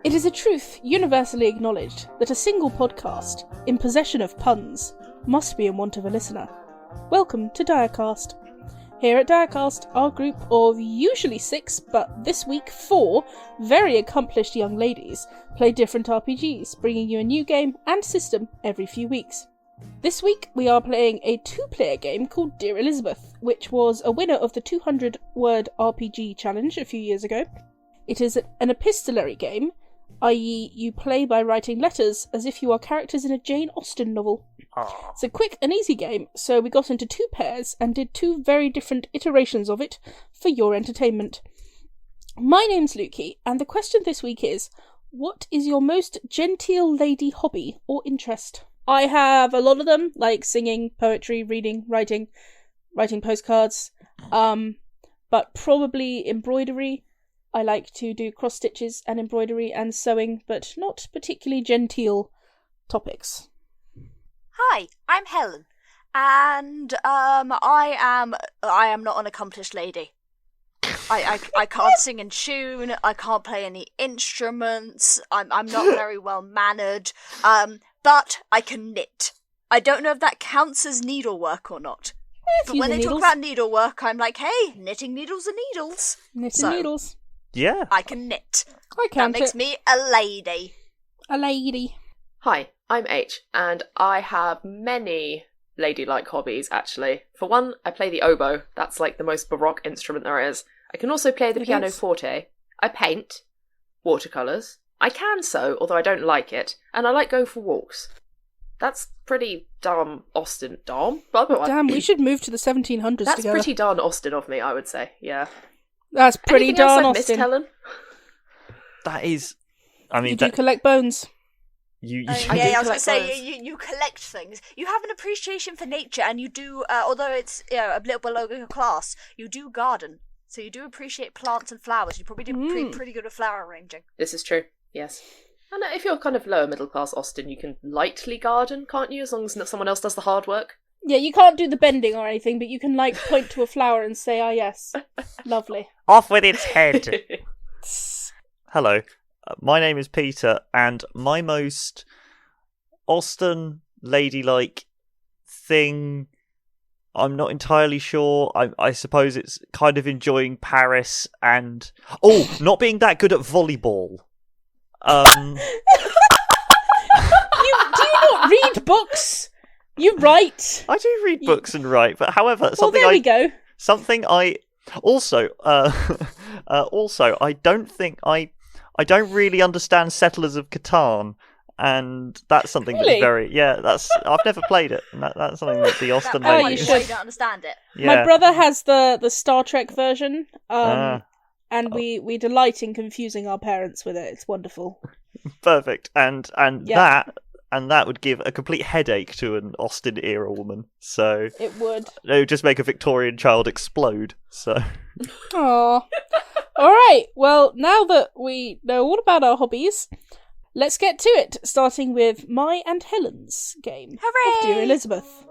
It is a truth universally acknowledged that a single podcast, in possession of puns, must be in want of a listener. Welcome to Direcast. Here at Direcast, our group of usually 6, but this week 4, very accomplished young ladies play different RPGs, bringing you a new game and system every few weeks. This week we are playing a 2-player game called Dear Elizabeth, which was a winner of the 200-word RPG challenge a few years ago. It is an epistolary game, i.e. you play by writing letters as if you are characters in a Jane Austen novel. Aww. It's a quick and easy game, so we got into 2 pairs and did 2 very different iterations of it for your entertainment. My name's Lukey, and the question this week is, what is your most genteel lady hobby or interest? I have a lot of them, like singing, poetry, reading, writing postcards, but probably embroidery. I like to do cross stitches and embroidery and sewing, but not particularly genteel topics. Hi, I'm Helen, and I am not an accomplished lady. I can't sing in tune. I can't play any instruments. I'm not very well mannered. But I can knit. I don't know if that counts as needlework or not. But when they talk about needlework, I'm like, hey, knitting needles are needles. Knitting needles. Yeah. I can knit. That makes me a lady. A lady. Hi, I'm H, and I have many ladylike hobbies, actually. For one, I play the oboe. That's like the most baroque instrument there is. I can also play the pianoforte. I paint. Watercolours. I can sew, although I don't like it. And I like going for walks. That's pretty darn Austen. Damn, we should move to the 1700s That's together. pretty darn Austen of me, I would say, yeah. That's pretty Anything else darn I've missed, Austen. Helen? That is... I mean, You do collect bones. You I was do going to collect say, bones. you collect things. You have an appreciation for nature, and you do, although it's a little below your class, you do garden. So you do appreciate plants and flowers. You probably do pretty good at flower arranging. This is true, yes. And if you're kind of lower middle class Austen, you can lightly garden, can't you? As long as someone else does the hard work. Yeah, you can't do the bending or anything, but you can, point to a flower and say, ah, yes. Lovely. off with its head. Hello, my name is Peter, and my most Austen ladylike thing, I'm not entirely sure. I suppose it's kind of enjoying Paris and... Oh, not being that good at volleyball. Do you not read books? You write. I do read books and write, but however, We go. Something I... Also, I don't really understand Settlers of Catan, and that's something Really? that's very... Yeah, I've never played it, and that's something that the Austen Oh, lady... you Why should. you don't understand it. Yeah. My brother has the Star Trek version, Ah. and we delight in confusing our parents with it. It's wonderful. Perfect, and Yeah. that would give a complete headache to an Austen era woman. So It would. it would just make a Victorian child explode. So Aww. Alright, well, now that we know all about our hobbies, let's get to it, starting with my and Helen's game of Hooray! Dear Elizabeth.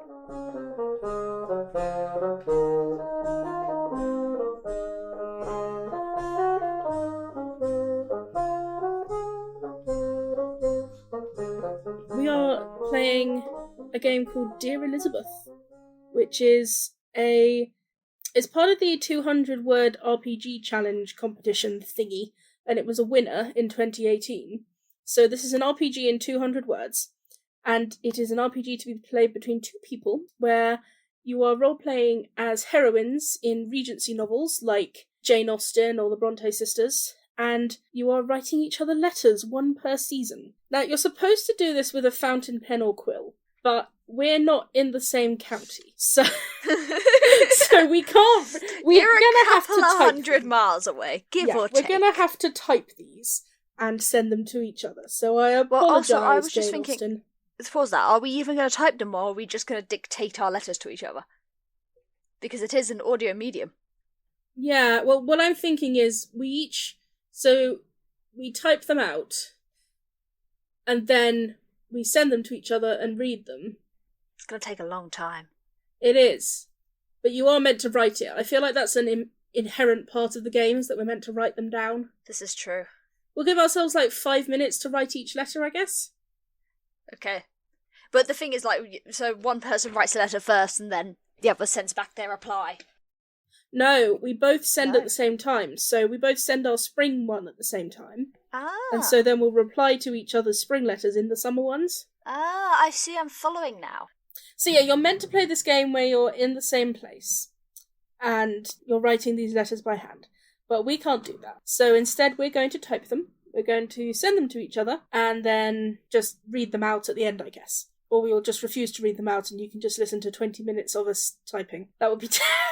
We are playing a game called Dear Elizabeth, which is it's part of the 200-word RPG challenge competition thingy, and it was a winner in 2018. So this is an RPG in 200 words, and it is an RPG to be played between 2 people, where you are role-playing as heroines in Regency novels like Jane Austen or the Bronte sisters, and you are writing each other letters, 1 per season. Now, you're supposed to do this with a fountain pen or quill, but we're not in the same county, so we can't. We're gonna have to type 100 them. miles away, give or We're take. gonna have to type these and send them to each other. So I Well, apologise, also, I was just Jane thinking- Austen. As far as that, are we even going to type them, or are we just going to dictate our letters to each other? Because it is an audio medium. Yeah, well, what I'm thinking is we type them out, and then we send them to each other and read them. It's going to take a long time. It is. But you are meant to write it. I feel like that's an inherent part of the game, is that we're meant to write them down. This is true. We'll give ourselves like 5 minutes to write each letter, I guess. Okay. But the thing is, like, so one person writes a letter first and then the other sends back their reply. No, we both send at the same time. So we both send our spring one at the same time. Ah. And so then we'll reply to each other's spring letters in the summer ones. Ah, I see, I'm following now. So yeah, you're meant to play this game where you're in the same place. And you're writing these letters by hand. But we can't do that. So instead we're going to type them. We're going to send them to each other. And then just read them out at the end, I guess. Or we will just refuse to read them out and you can just listen to 20 minutes of us typing. That would be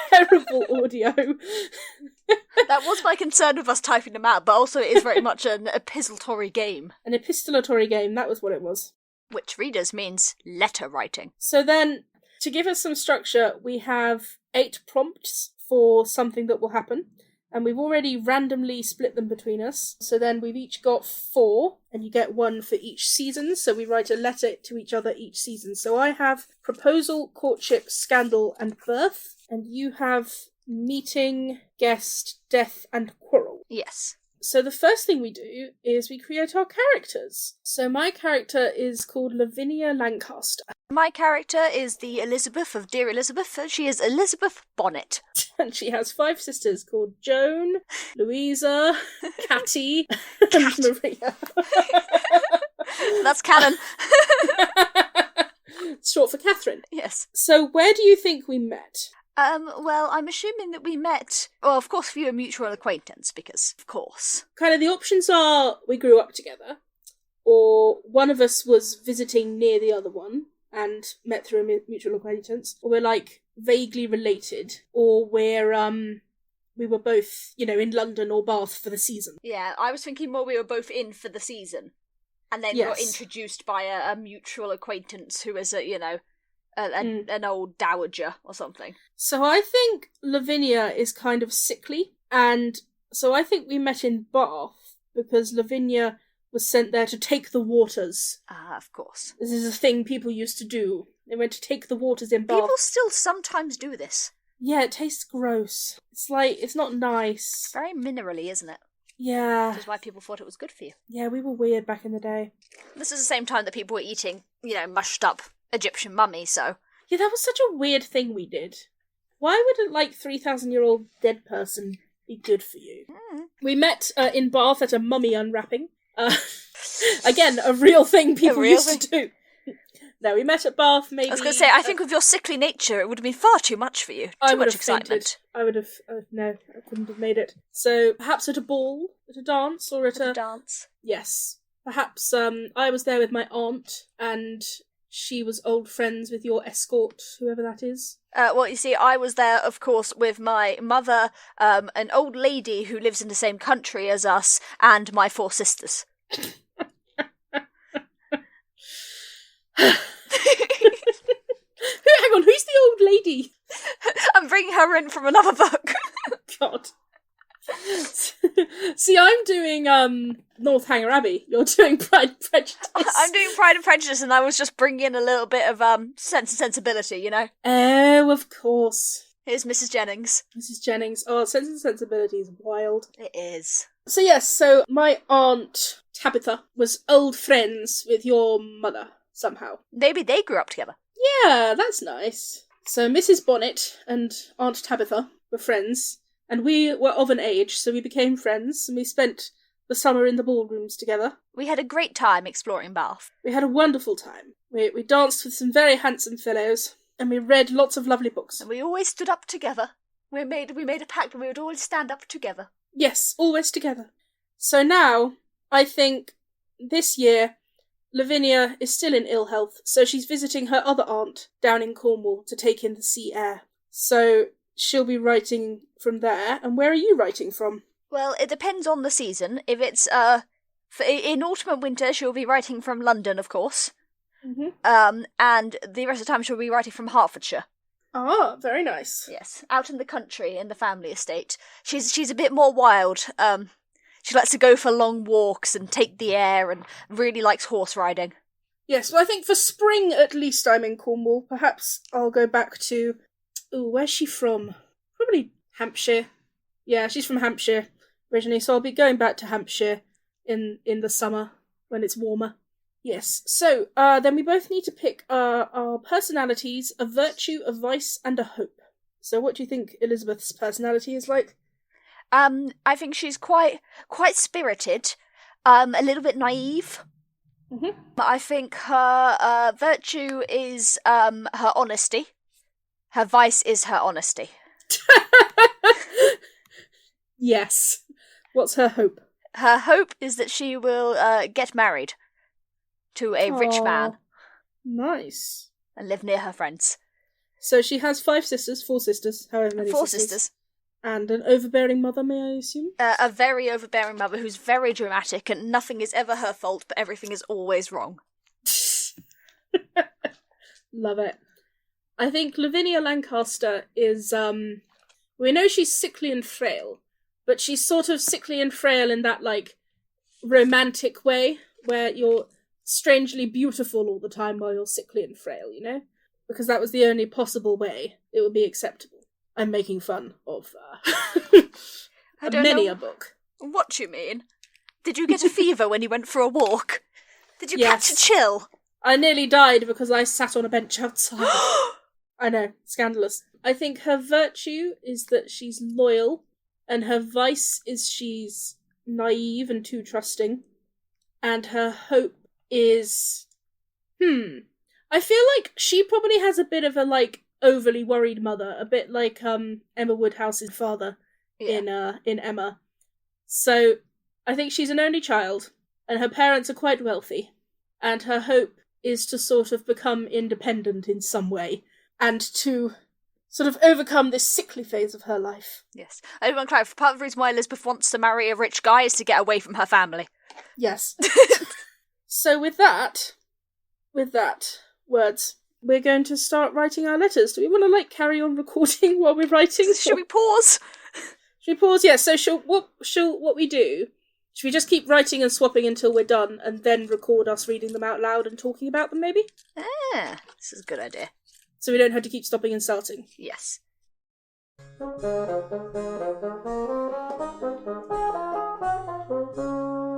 terrible audio. That was my concern with us typing them out, but also it is very much an epistolatory game. An epistolatory game, that was what it was. Which, readers, means letter writing. So then, to give us some structure, we have 8 prompts for something that will happen. And we've already randomly split them between us. So then we've each got 4, and you get 1 for each season. So we write a letter to each other each season. So I have proposal, courtship, scandal, and birth. And you have meeting, guest, death, and quarrel. Yes. So the first thing we do is we create our characters. So my character is called Lavinia Lancaster. My character is the Elizabeth of Dear Elizabeth. She is Elizabeth Bonnet. And she has 5 sisters called Joan, Louisa, Catty, and Maria. That's canon. It's short for Catherine. Yes. So where do you think we met? Well, I'm assuming that we met, well, of course, via a mutual acquaintance, because, of course. Kind of the options are we grew up together, or one of us was visiting near the other one and met through a mutual acquaintance, or we're like vaguely related, or we were both, in London or Bath for the season. Yeah, I was thinking more we were both in for the season, and then got introduced by a mutual acquaintance who is an old dowager or something. So I think Lavinia is kind of sickly, and so I think we met in Bath because Lavinia was sent there to take the waters. Ah, of course. This is a thing people used to do. They went to take the waters in Bath. People still sometimes do this. Yeah, it tastes gross. It's like, it's not nice. Very minerally, isn't it? Yeah. Which is why people thought it was good for you. Yeah, we were weird back in the day. This is the same time that people were eating, mushed up Egyptian mummy, so... Yeah, that was such a weird thing we did. Why would a 3,000-year-old dead person be good for you? We met in Bath at a mummy unwrapping. Again, a real thing people used to do. No, we met at Bath, maybe... I was going to say, I think with your sickly nature, it would have been far too much for you. Too much excitement. I would have... no, I couldn't have made it. So, perhaps at a ball, at a dance, or at a... dance. Yes. Perhaps I was there with my aunt, and she was old friends with your escort, whoever that is. Well, you see, I was there, of course, with my mother, an old lady who lives in the same country as us, and my 4 sisters. Hang on, who's the old lady? I'm bringing her in from another book. God. See, I'm doing Northanger Abbey. You're doing Pride and Prejudice. I'm doing Pride and Prejudice, and I was just bringing in a little bit of Sense and Sensibility, Oh, of course. Here's Mrs. Jennings. Mrs. Jennings. Oh, Sense and Sensibility is wild. It is. So yes, so my aunt Tabitha was old friends with your mother somehow. Maybe they grew up together. Yeah, that's nice. So Mrs. Bonnet and Aunt Tabitha were friends. And we were of an age, so we became friends, and we spent the summer in the ballrooms together. We had a great time exploring Bath. We had a wonderful time. We danced with some very handsome fellows, and we read lots of lovely books. And we always stood up together. We made a pact that we would always stand up together. Yes, always together. So now, I think, this year, Lavinia is still in ill health, so she's visiting her other aunt down in Cornwall to take in the sea air. So... she'll be writing from there. And where are you writing from? Well, it depends on the season. If it's, in autumn and winter, she'll be writing from London, of course. Mm-hmm. And the rest of the time she'll be writing from Hertfordshire. Ah, very nice. Yes, out in the country, in the family estate. She's a bit more wild. She likes to go for long walks and take the air and really likes horse riding. Yes, well, I think for spring, at least, I'm in Cornwall. Perhaps I'll go back to... Ooh, where's she from? Probably Hampshire. Yeah, she's from Hampshire originally, so I'll be going back to Hampshire in the summer when it's warmer. Yes. So then we both need to pick our personalities: a virtue, a vice, and a hope. So what do you think Elizabeth's personality is like? I think she's quite spirited, a little bit naive. Mm-hmm. I think her virtue is her honesty. Her vice is her honesty. Yes. What's her hope? Her hope is that she will get married to a rich man. Nice. And live near her friends. So she has 4 sisters, however many 4 sisters. sisters. And an overbearing mother, may I assume? A very overbearing mother who's very dramatic, and nothing is ever her fault, but everything is always wrong. Love it. I think Lavinia Lancaster is, we know she's sickly and frail, but she's sort of sickly and frail in that, like, romantic way, where you're strangely beautiful all the time while you're sickly and frail, you know? Because that was the only possible way it would be acceptable. I'm making fun of many a book. What you mean? Did you get a fever when you went for a walk? Did you Yes. catch a chill? I nearly died because I sat on a bench outside. I know, scandalous. I think her virtue is that she's loyal, and her vice is she's naive and too trusting, and her hope is... I feel like she probably has a bit of a, like, overly worried mother, a bit like Emma Woodhouse's father in Emma. So I think she's an only child, and her parents are quite wealthy, and her hope is to sort of become independent in some way, and to sort of overcome this sickly phase of her life. Yes. I want to clarify, part of the reason why Elizabeth wants to marry a rich guy is to get away from her family. Yes. So with that words, we're going to start writing our letters. Do we want to, like, carry on recording while we're writing? Should we pause? Should we pause? Yeah, so what we do, should we just keep writing and swapping until we're done, and then record us reading them out loud and talking about them, maybe? This is a good idea. So we don't have to keep stopping and starting. Yes.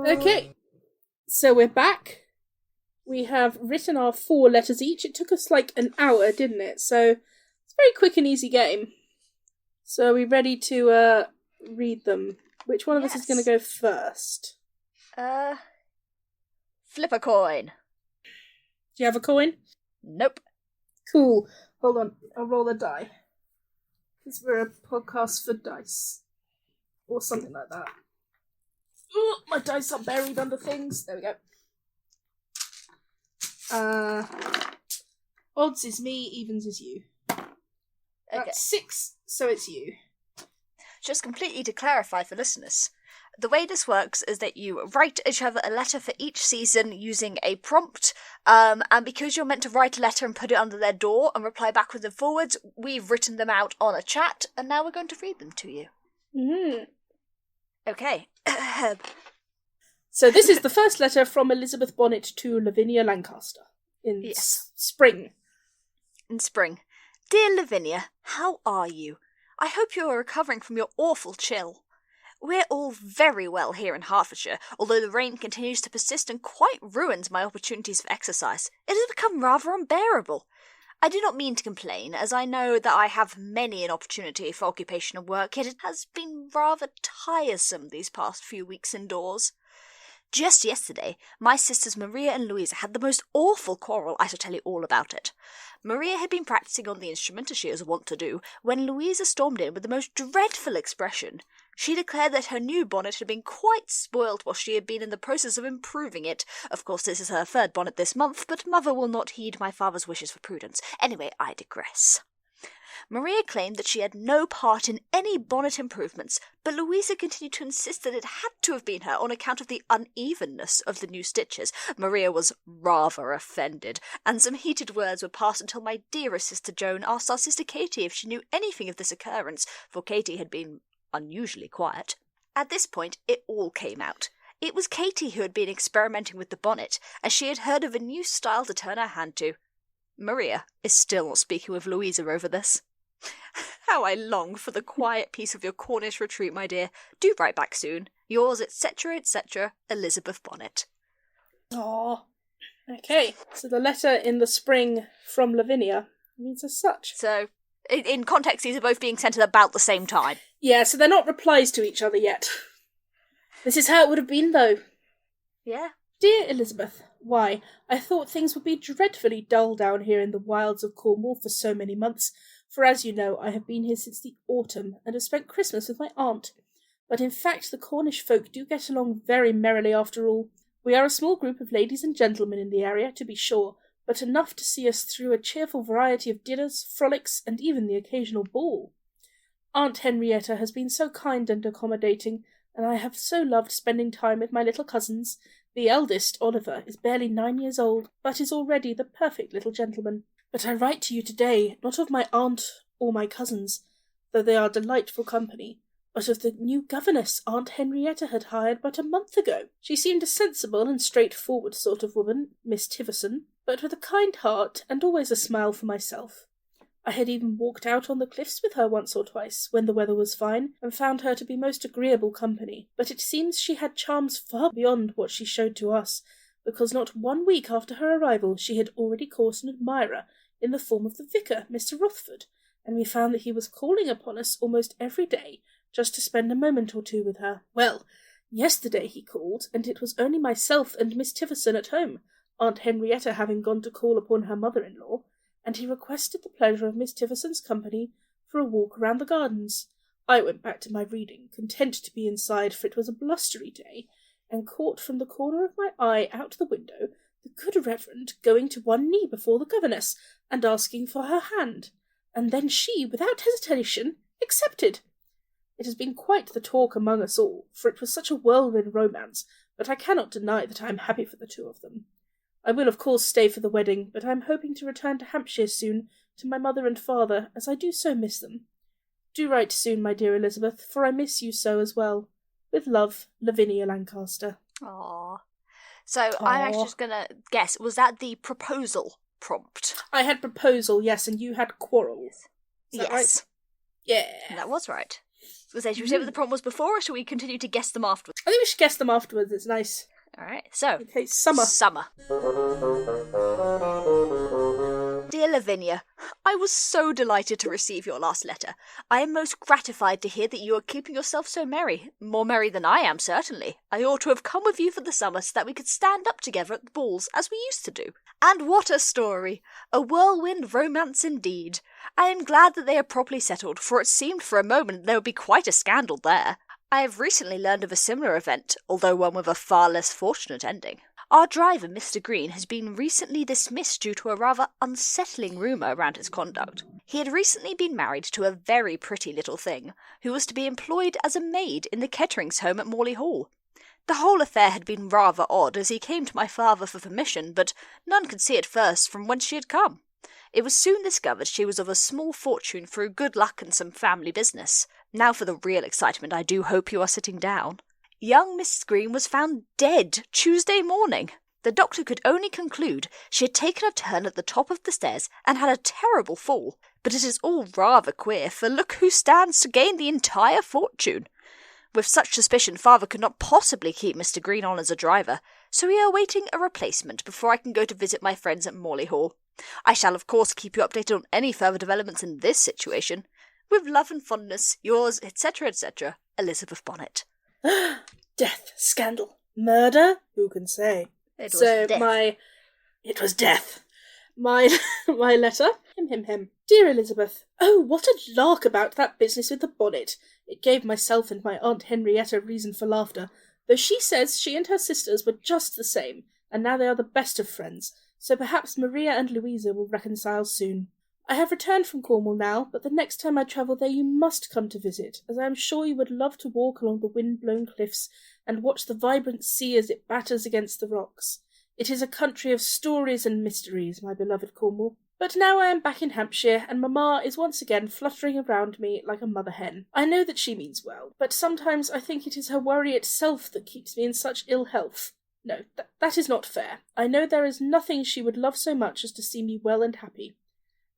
Okay, so we're back. We have written our 4 letters each. It took us like an hour, didn't it? So it's a very quick and easy game. So are we ready to read them? Which one of us is going to go first? Flip a coin. Do you have a coin? Nope. Cool. Hold on, I'll roll the die. Because we're a podcast for dice. Or something like that. Oh, my dice are buried under things. There we go. Odds is me, evens is you. Okay. That's 6, so it's you. Just completely to clarify for listeners, the way this works is that you write each other a letter for each season using a prompt, and because you're meant to write a letter and put it under their door and reply backwards and forwards, we've written them out on a chat, and now we're going to read them to you. Mm-hmm. Okay. So this is the first letter from Elizabeth Bonnet to Lavinia Lancaster in spring. In spring. Dear Lavinia, how are you? I hope you are recovering from your awful chill. We're all very well here in Hertfordshire, although the rain continues to persist and quite ruins my opportunities for exercise. It has become rather unbearable. I do not mean to complain, as I know that I have many an opportunity for occupation and work, yet it has been rather tiresome these past few weeks indoors. Just yesterday, my sisters Maria and Louisa had the most awful quarrel. I shall tell you all about it. Maria had been practising on the instrument, as she is wont to do, when Louisa stormed in with the most dreadful expression. She declared that her new bonnet had been quite spoilt while she had been in the process of improving it. Of course, this is her 3rd bonnet this month, but Mother will not heed my father's wishes for prudence. Anyway, I digress. Maria claimed that she had no part in any bonnet improvements, but Louisa continued to insist that it had to have been her on account of the unevenness of the new stitches. Maria was rather offended, and some heated words were passed until my dearest sister Joan asked our sister Katie if she knew anything of this occurrence, for Katie had been unusually quiet. At this point, it all came out. It was Katie who had been experimenting with the bonnet, as she had heard of a new style to turn her hand to. Maria is still not speaking with Louisa over this. How I long for the quiet peace of your Cornish retreat, my dear. Do write back soon. Yours, etc., Elizabeth Bonnet. Aww. Okay, so the letter in the spring from Lavinia reads as such. So, in context, these are both being sent at about the same time. Yeah, so they're not replies to each other yet. This is how it would have been, though. Yeah. Dear Elizabeth, why, I thought things would be dreadfully dull down here in the wilds of Cornwall for so many months, for as you know, I have been here since the autumn, and have spent Christmas with my aunt. But in fact, the Cornish folk do get along very merrily after all. We are a small group of ladies and gentlemen in the area, to be sure, but enough to see us through a cheerful variety of dinners, frolics, and even the occasional ball. Aunt Henrietta has been so kind and accommodating, and I have so loved spending time with my little cousins. The eldest, Oliver, is barely 9 years old, but is already the perfect little gentleman. But I write to you today, not of my aunt or my cousins, though they are delightful company, but of the new governess Aunt Henrietta had hired but a month ago. She seemed a sensible and straightforward sort of woman, Miss Tivison, but with a kind heart and always a smile for myself. I had even walked out on the cliffs with her once or twice, when the weather was fine, and found her to be most agreeable company. But it seems she had charms far beyond what she showed to us, because not 1 week after her arrival she had already caught an admirer, in the form of the vicar, Mr. Rothford, and we found that he was calling upon us almost every day, just to spend a moment or two with her. Well, yesterday he called, and it was only myself and Miss Tivison at home, Aunt Henrietta having gone to call upon her mother-in-law, and he requested the pleasure of Miss Tivison's company for a walk round the gardens. I went back to my reading, content to be inside, for it was a blustery day, and caught from the corner of my eye out the window the good Reverend going to one knee before the governess, and asking for her hand, and then she, without hesitation, accepted. It has been quite the talk among us all, for it was such a whirlwind romance, but I cannot deny that I am happy for the two of them. I will of course stay for the wedding, but I am hoping to return to Hampshire soon, to my mother and father, as I do so miss them. Do write soon, my dear Elizabeth, for I miss you so as well. With love, Lavinia Lancaster. Aww. So I'm actually just going to guess, was that the proposal prompt? I had proposal, yes, and you had quarrel. Is that right? Yeah. That was right. Should we say what the prompt was before, or should we continue to guess them afterwards? I think we should guess them afterwards, it's nice. Alright, so. Okay, summer. Dear Lavinia, I was so delighted to receive your last letter. I am most gratified to hear that you are keeping yourself so merry. More merry than I am, certainly. I ought to have come with you for the summer so that we could stand up together at the balls, as we used to do. And what a story! A whirlwind romance indeed. I am glad that they are properly settled, for it seemed for a moment there would be quite a scandal there. I have recently learned of a similar event, although one with a far less fortunate ending. Our driver, Mr. Green, has been recently dismissed due to a rather unsettling rumour around his conduct. He had recently been married to a very pretty little thing, who was to be employed as a maid in the Ketterings' home at Morley Hall. The whole affair had been rather odd, as he came to my father for permission, but none could see at first from whence she had come. It was soon discovered she was of a small fortune through good luck and some family business. Now for the real excitement, I do hope you are sitting down. Young Mrs. Green was found dead Tuesday morning. The doctor could only conclude she had taken a turn at the top of the stairs and had a terrible fall. But it is all rather queer, for look who stands to gain the entire fortune. With such suspicion, father could not possibly keep Mr. Green on as a driver, so we are awaiting a replacement before I can go to visit my friends at Morley Hall. I shall of course keep you updated on any further developments in this situation. With love and fondness, yours, etc., Elizabeth Bonnet. Death, scandal, murder? Who can say? It was death. It was death. My letter. Dear Elizabeth, oh, what a lark about that business with the bonnet. It gave myself and my Aunt Henrietta reason for laughter, though she says she and her sisters were just the same, and now they are the best of friends, so perhaps Maria and Louisa will reconcile soon. I have returned from Cornwall now, but the next time I travel there you must come to visit, as I am sure you would love to walk along the wind-blown cliffs and watch the vibrant sea as it batters against the rocks. It is a country of stories and mysteries, my beloved Cornwall. But now I am back in Hampshire, and Mamma is once again fluttering around me like a mother hen. I know that she means well, but sometimes I think it is her worry itself that keeps me in such ill health. No, that is not fair. I know there is nothing she would love so much as to see me well and happy.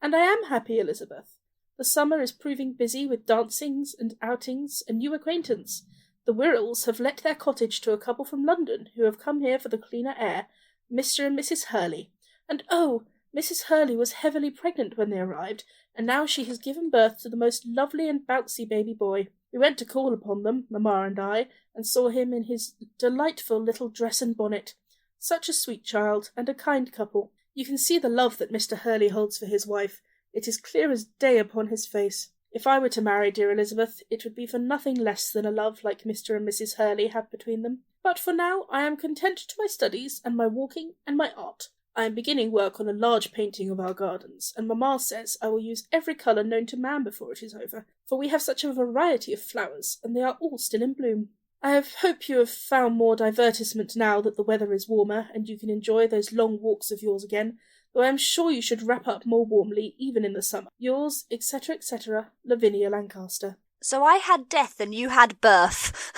And I am happy, Elizabeth. The summer is proving busy with dancings and outings and new acquaintance. The Wirrells have let their cottage to a couple from London who have come here for the cleaner air, Mr. and Mrs. Hurley. And oh, Mrs. Hurley was heavily pregnant when they arrived, and now she has given birth to the most lovely and bouncy baby boy. We went to call upon them, Mamma and I, and saw him in his delightful little dress and bonnet. Such a sweet child, and a kind couple. You can see the love that Mr. Hurley holds for his wife. It is clear as day upon his face. If I were to marry dear Elizabeth, it would be for nothing less than a love like Mr. and Mrs. Hurley have between them. But for now I am content to my studies, and my walking, and my art. I am beginning work on a large painting of our gardens, and Mamma says I will use every colour known to man before it is over, for we have such a variety of flowers, and they are all still in bloom. I hope you have found more divertisement now that the weather is warmer, and you can enjoy those long walks of yours again, though I am sure you should wrap up more warmly even in the summer. Yours, etc., etc., Lavinia Lancaster. So I had death and you had birth.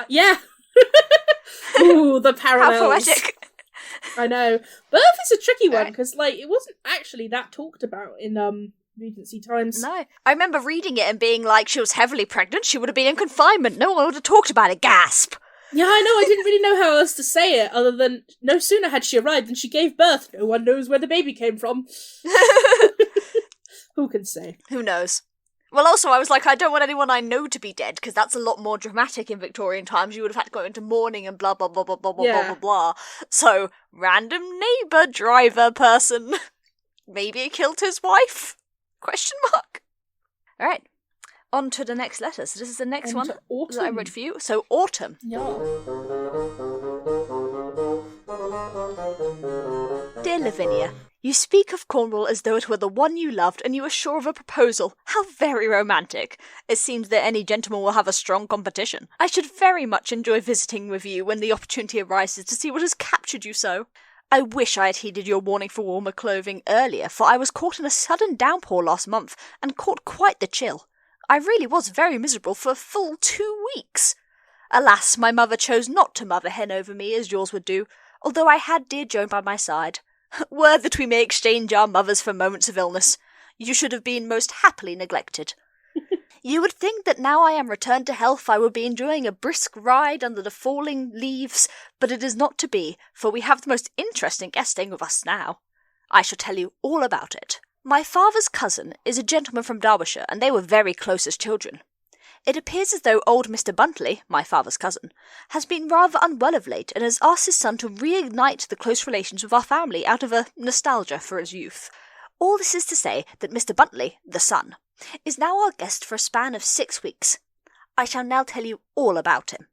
Yeah! Ooh, the parallels. How poetic. I know. Birth is a tricky one, because, it wasn't actually that talked about in, Regency times. No. I remember reading it and being like, she was heavily pregnant, she would have been in confinement, no one would have talked about it, gasp! Yeah, I know, I didn't really know how else to say it, other than, no sooner had she arrived than she gave birth. No one knows where the baby came from. Who can say? Who knows? Well, also, I was like, I don't want anyone I know to be dead, because that's a lot more dramatic in Victorian times. You would have had to go into mourning and blah, blah, blah, blah, blah, blah, blah, blah. So, random neighbour driver person. Maybe he killed his wife? Question mark. Alright, on to the next letter. So this is the next one that I wrote for you. So, autumn. Yeah. Dear Lavinia, you speak of Cornwall as though it were the one you loved, and you are sure of a proposal. How very romantic. It seems that any gentleman will have a strong competition. I should very much enjoy visiting with you when the opportunity arises to see what has captured you so. I wish I had heeded your warning for warmer clothing earlier, for I was caught in a sudden downpour last month, and caught quite the chill. I really was very miserable for a full 2 weeks. Alas, my mother chose not to mother hen over me as yours would do, although I had dear Joan by my side. Word that we may exchange our mothers for moments of illness. You should have been most happily neglected. You would think that now I am returned to health I would be enjoying a brisk ride under the falling leaves, but it is not to be, for we have the most interesting guest staying with us now. I shall tell you all about it. My father's cousin is a gentleman from Derbyshire, and they were very close as children. It appears as though old Mr. Buntley, my father's cousin, has been rather unwell of late, and has asked his son to reignite the close relations with our family out of a nostalgia for his youth. All this is to say that Mr. Buntley, the son, is now our guest for a span of 6 weeks. I shall now tell you all about him.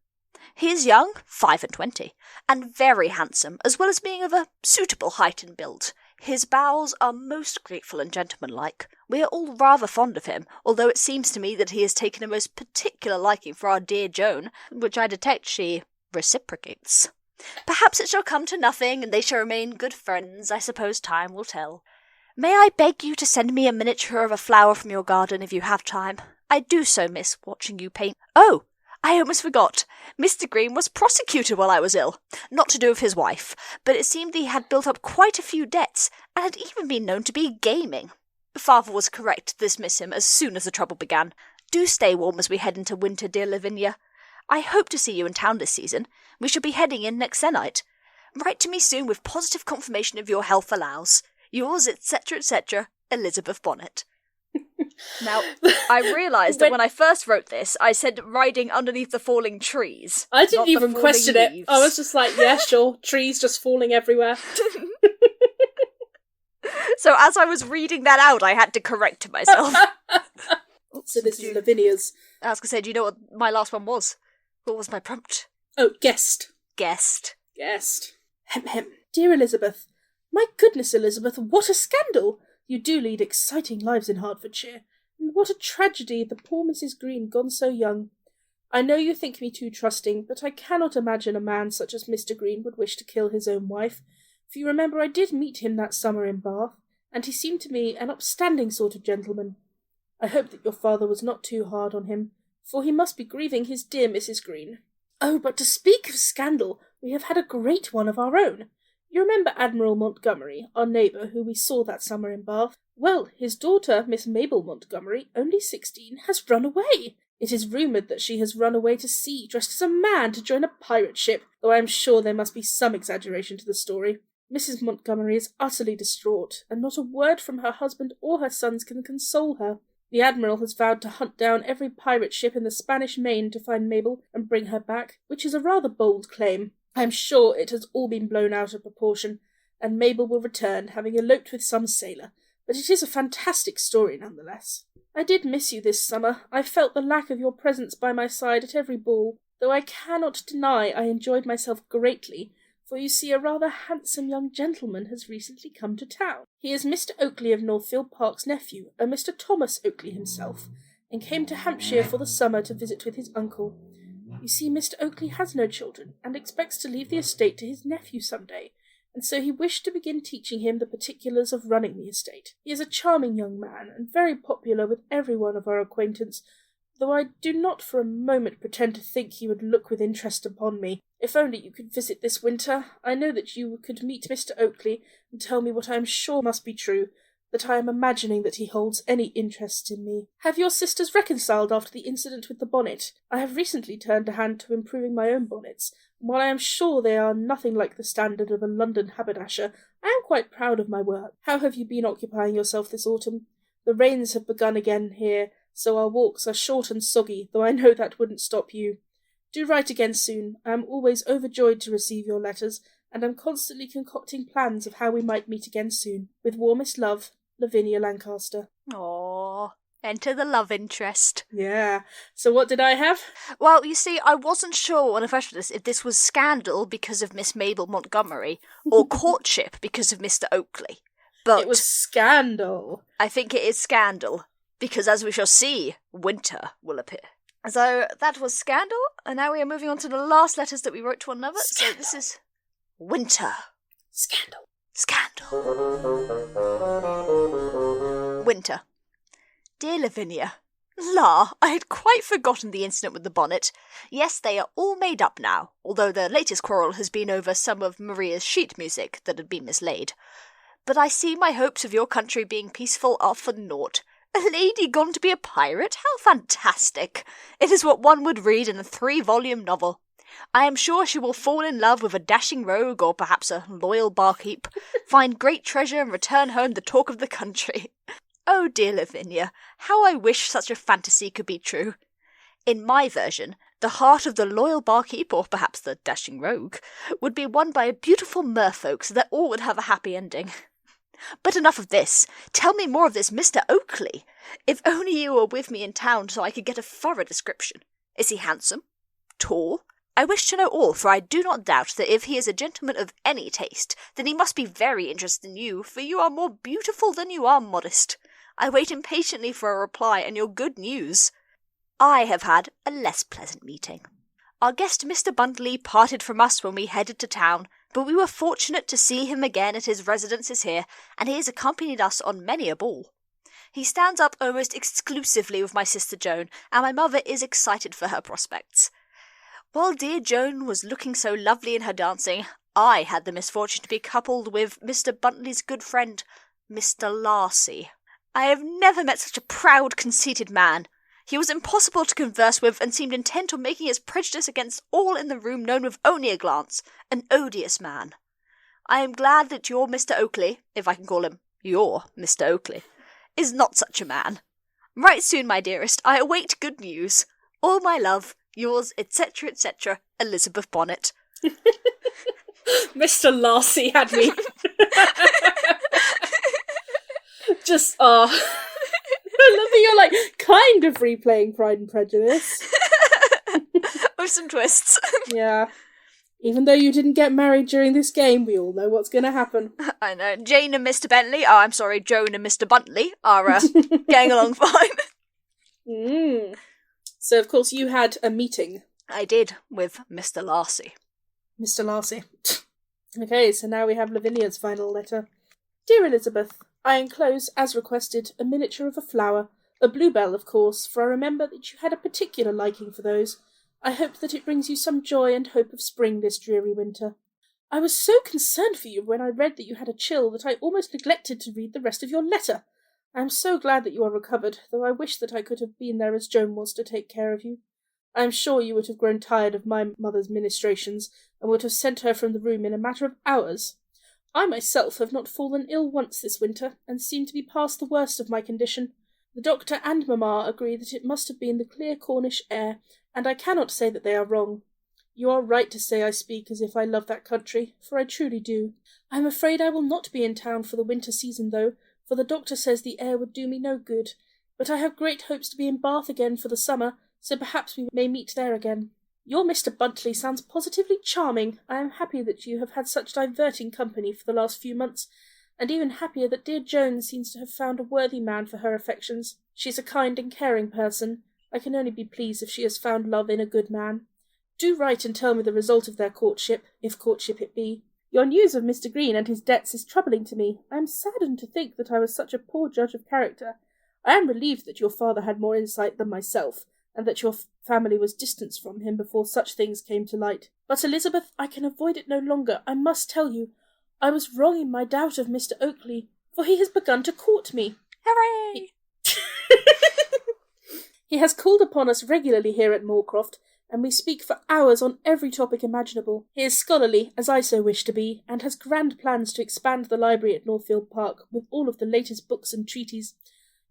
He is young, 25, and very handsome, as well as being of a suitable height and build. His bowels are most grateful and gentlemanlike. We are all rather fond of him, although it seems to me that he has taken a most particular liking for our dear Joan, which I detect she reciprocates. Perhaps it shall come to nothing, and they shall remain good friends. I suppose time will tell. May I beg you to send me a miniature of a flower from your garden if you have time? I do so miss watching you paint. Oh, I almost forgot. Mr. Green was prosecuted while I was ill. Not to do with his wife, but it seemed he had built up quite a few debts, and had even been known to be gaming. Father was correct to dismiss him as soon as the trouble began. Do stay warm as we head into winter, dear Lavinia. I hope to see you in town this season. We shall be heading in next sennight. Write to me soon with positive confirmation of your health allows. Yours, etc., etc., Elizabeth Bonnet. Now, I realised that when I first wrote this, I said riding underneath the falling trees. I didn't even question it. I was just like, yeah, sure, trees just falling everywhere. So as I was reading that out, I had to correct myself. So this is Lavinia's. I was going to say, do you know what my last one was? What was my prompt? Oh, guest. Guest. Hem hem. Dear Elizabeth, my goodness, Elizabeth, what a scandal! You do lead exciting lives in Hertfordshire, and what a tragedy the poor Mrs. Green gone so young. I know you think me too trusting, but I cannot imagine a man such as Mr. Green would wish to kill his own wife, for you remember I did meet him that summer in Bath, and he seemed to me an upstanding sort of gentleman. I hope that your father was not too hard on him, for he must be grieving his dear Mrs. Green. Oh, but to speak of scandal, we have had a great one of our own. You remember Admiral Montgomery, our neighbour, who we saw that summer in Bath? Well, his daughter, Miss Mabel Montgomery, only 16, has run away. It is rumoured that she has run away to sea, dressed as a man, to join a pirate ship, though I am sure there must be some exaggeration to the story. Mrs. Montgomery is utterly distraught, and not a word from her husband or her sons can console her. The Admiral has vowed to hunt down every pirate ship in the Spanish Main to find Mabel and bring her back, which is a rather bold claim. I am sure it has all been blown out of proportion, and Mabel will return, having eloped with some sailor, but it is a fantastic story nonetheless. I did miss you this summer. I felt the lack of your presence by my side at every ball, though I cannot deny I enjoyed myself greatly, for you see a rather handsome young gentleman has recently come to town. He is Mr. Oakley of Northfield Park's nephew, a Mr. Thomas Oakley himself, and came to Hampshire for the summer to visit with his uncle. You see, Mr. Oakley has no children, and expects to leave the estate to his nephew some day, and so he wished to begin teaching him the particulars of running the estate. He is a charming young man, and very popular with every one of our acquaintance, though I do not for a moment pretend to think he would look with interest upon me. If only you could visit this winter, I know that you could meet Mr. Oakley and tell me what I am sure must be true, that I am imagining that he holds any interest in me. Have your sisters reconciled after the incident with the bonnet? I have recently turned a hand to improving my own bonnets, and while I am sure they are nothing like the standard of a London haberdasher, I am quite proud of my work. How have you been occupying yourself this autumn? The rains have begun again here, so our walks are short and soggy, though I know that wouldn't stop you. Do write again soon. I am always overjoyed to receive your letters, and am constantly concocting plans of how we might meet again soon. With warmest love, Lavinia Lancaster. Aww. Enter the love interest. Yeah. So what did I have? Well, you see, I wasn't sure when I first read this if this was scandal because of Miss Mabel Montgomery or courtship because of Mr. Oakley. But it was scandal. I think it is scandal. Because as we shall see, winter will appear. So that was scandal, and now we are moving on to the last letters that we wrote to one another. Scandal. So this is winter. Scandal. Scandal. Winter. Dear Lavinia, La, I had quite forgotten the incident with the bonnet. Yes, they are all made up now, although the latest quarrel has been over some of Maria's sheet music that had been mislaid. But I see my hopes of your country being peaceful are for naught. A lady gone to be a pirate? How fantastic! It is what one would read in a 3-volume novel. I am sure she will fall in love with a dashing rogue or perhaps a loyal barkeep, find great treasure and return home the talk of the country. Oh dear Lavinia, how I wish such a fantasy could be true. In my version, the heart of the loyal barkeep, or perhaps the dashing rogue, would be won by a beautiful merfolk so that all would have a happy ending. But enough of this. Tell me more of this Mr. Oakley. If only you were with me in town so I could get a thorough description. Is he handsome? Tall? I wish to know all, for I do not doubt that if he is a gentleman of any taste, then he must be very interested in you, for you are more beautiful than you are modest. I wait impatiently for a reply and your good news. I have had a less pleasant meeting. Our guest Mr. Buntley parted from us when we headed to town, but we were fortunate to see him again at his residences here, and he has accompanied us on many a ball. He stands up almost exclusively with my sister Joan, and my mother is excited for her prospects. While dear Joan was looking so lovely in her dancing, I had the misfortune to be coupled with Mr. Buntley's good friend, Mr. Larcy. I have never met such a proud, conceited man. He was impossible to converse with, and seemed intent on making his prejudice against all in the room known with only a glance, an odious man. I am glad that your Mr. Oakley, if I can call him your Mr. Oakley, is not such a man. Write soon, my dearest. I await good news. All my love, yours, etc., etc., Elizabeth Bonnet. Mr. Larcy had me. Just, I love that you're, kind of replaying Pride and Prejudice. With some twists. Yeah. Even though you didn't get married during this game, we all know what's going to happen. I know. Joan and Mr. Buntley are getting along fine. So, of course, you had a meeting. I did, with Mr. Larcy. Mr. Larcy. Okay, so now we have Lavinia's final letter. Dear Elizabeth, I enclose, as requested, a miniature of a flower, a bluebell, of course, for I remember that you had a particular liking for those. I hope that it brings you some joy and hope of spring this dreary winter. I was so concerned for you when I read that you had a chill that I almost neglected to read the rest of your letter. I am so glad that you are recovered, though I wish that I could have been there as Joan was to take care of you. I am sure you would have grown tired of my mother's ministrations, and would have sent her from the room in a matter of hours. I myself have not fallen ill once this winter, and seem to be past the worst of my condition. The doctor and mamma agree that it must have been the clear Cornish air, and I cannot say that they are wrong. You are right to say I speak as if I love that country, for I truly do. I am afraid I will not be in town for the winter season, though, for the doctor says the air would do me no good. But I have great hopes to be in Bath again for the summer, so perhaps we may meet there again. Your Mr. Buntley sounds positively charming. I am happy that you have had such diverting company for the last few months, and even happier that dear Joan seems to have found a worthy man for her affections. She is a kind and caring person. I can only be pleased if she has found love in a good man. Do write and tell me the result of their courtship, if courtship it be. Your news of Mr. Green and his debts is troubling to me. I am saddened to think that I was such a poor judge of character. I am relieved that your father had more insight than myself, and that your family was distanced from him before such things came to light. But, Elizabeth, I can avoid it no longer. I must tell you, I was wrong in my doubt of Mr. Oakley, for he has begun to court me. Hooray! He has called upon us regularly here at Moorcroft, and we speak for hours on every topic imaginable. He is scholarly, as I so wish to be, and has grand plans to expand the library at Northfield Park with all of the latest books and treaties.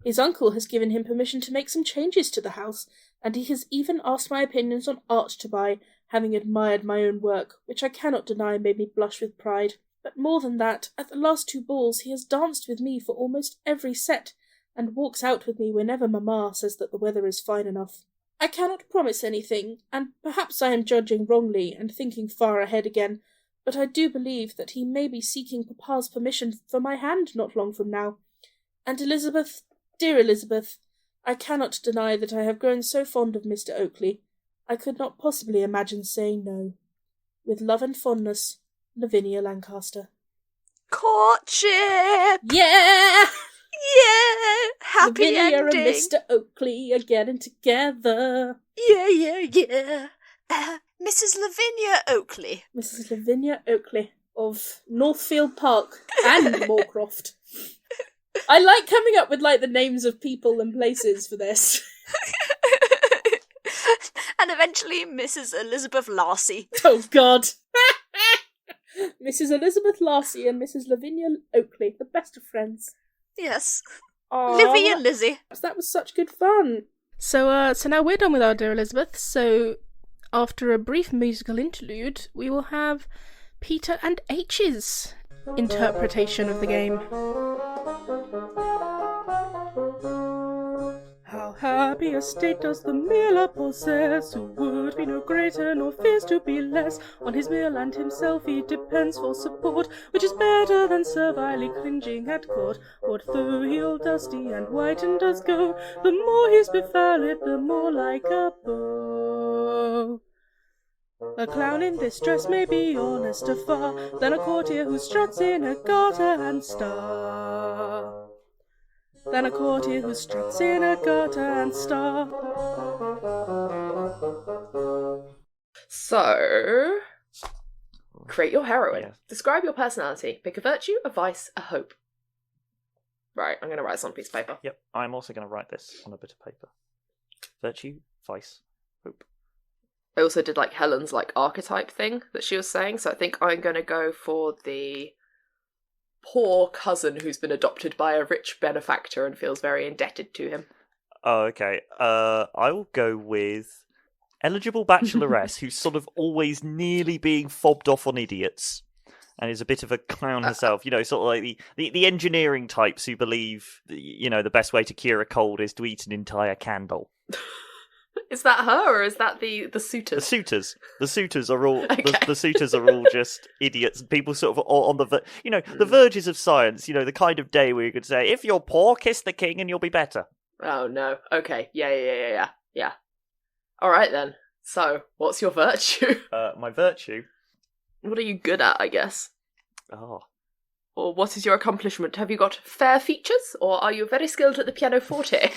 His uncle has given him permission to make some changes to the house, and he has even asked my opinions on art to buy, having admired my own work, which I cannot deny made me blush with pride. But more than that, at the last 2 balls he has danced with me for almost every set, and walks out with me whenever mamma says that the weather is fine enough. I cannot promise anything, and perhaps I am judging wrongly and thinking far ahead again, but I do believe that he may be seeking papa's permission for my hand not long from now. And Elizabeth, dear Elizabeth, I cannot deny that I have grown so fond of Mr. Oakley, I could not possibly imagine saying no. With love and fondness, Lavinia Lancaster. Courtship! Yeah! Yeah! Happy Lavinia ending! and Mr. Oakley are getting together. Yeah. Mrs. Lavinia Oakley. Mrs. Lavinia Oakley of Northfield Park and Moorcroft. I like coming up with the names of people and places for this. And eventually Mrs. Elizabeth Larcy. Oh God. Mrs. Elizabeth Larcy and Mrs. Lavinia Oakley, the best of friends. Yes. Aww. Livy and Lizzie. That was such good fun. So now we're done with our Dear Elizabeth, so after a brief musical interlude, we will have Peter and H's interpretation of the game. How happy a state does the miller possess, who would be no greater nor fears to be less. On his mill and himself he depends for support, which is better than servilely cringing at court. What though he'll dusty and whiten does go, the more he's befouled, the more like a beau. A clown in this dress may be honester far than a courtier who struts in a garter and star. Than a courtier who struts in a garter and star. So, create your heroine. Yeah. Describe your personality. Pick a virtue, a vice, a hope. Right, I'm going to write this on a piece of paper. Yep, I'm also going to write this on a bit of paper. Virtue, vice, hope. I also did Helen's archetype thing that she was saying, so I think I'm going to go for the poor cousin who's been adopted by a rich benefactor and feels very indebted to him. Oh, okay. I will go with eligible bacheloress who's sort of always nearly being fobbed off on idiots and is a bit of a clown herself. Sort of like the engineering types who believe, the best way to cure a cold is to eat an entire candle. Is that her, or is that the suitors? The suitors are all Okay. the suitors are all just idiots. People sort of on the the verges of science. The kind of day where you could say, if you're poor, kiss the king and you'll be better. Oh no. Okay. Yeah. All right then. So, what's your virtue? My virtue. What are you good at, I guess? Oh, Or what is your accomplishment? Have you got fair features, or are you very skilled at the pianoforte?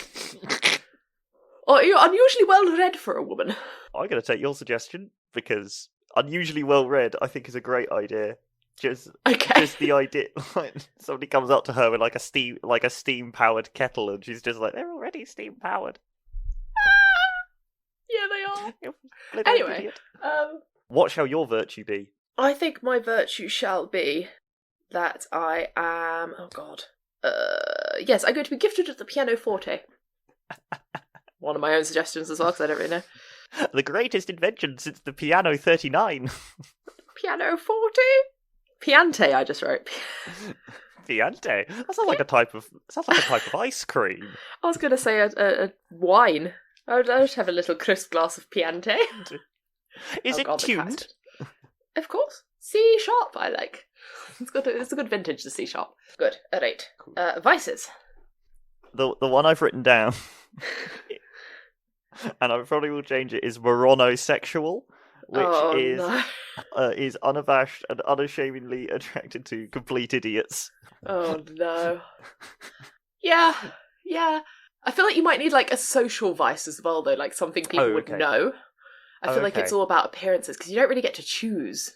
Or are you unusually well read for a woman? I'm going to take your suggestion because unusually well read, I think, is a great idea. Just Okay. just the idea, like somebody comes up to her with like a steam powered kettle, and she's just like, they're already steam powered. Yeah, they are. Anyway, Anyway, what shall your virtue be? I think my virtue shall be that I am. Oh God. Yes, I'm going to be gifted at the pianoforte. One of my own suggestions as well, because I don't really know. The greatest invention since the piano 39. Pianoforte? Piante, I just wrote. Piante. That sounds like a type of ice cream. I was going to say a wine. I would just have a little crisp glass of Piante. Is it God, the tuned? cat. Of course. C sharp, I like. It's a good vintage, the C sharp. Good, at 8. Cool. Vices. The one I've written down, and I probably will change it, is moronosexual, which is unabashed and unashamedly attracted to complete idiots. Oh no. Yeah. I feel like you might need like a social vice as well, though, like something people would know. I feel like it's all about appearances, because you don't really get to choose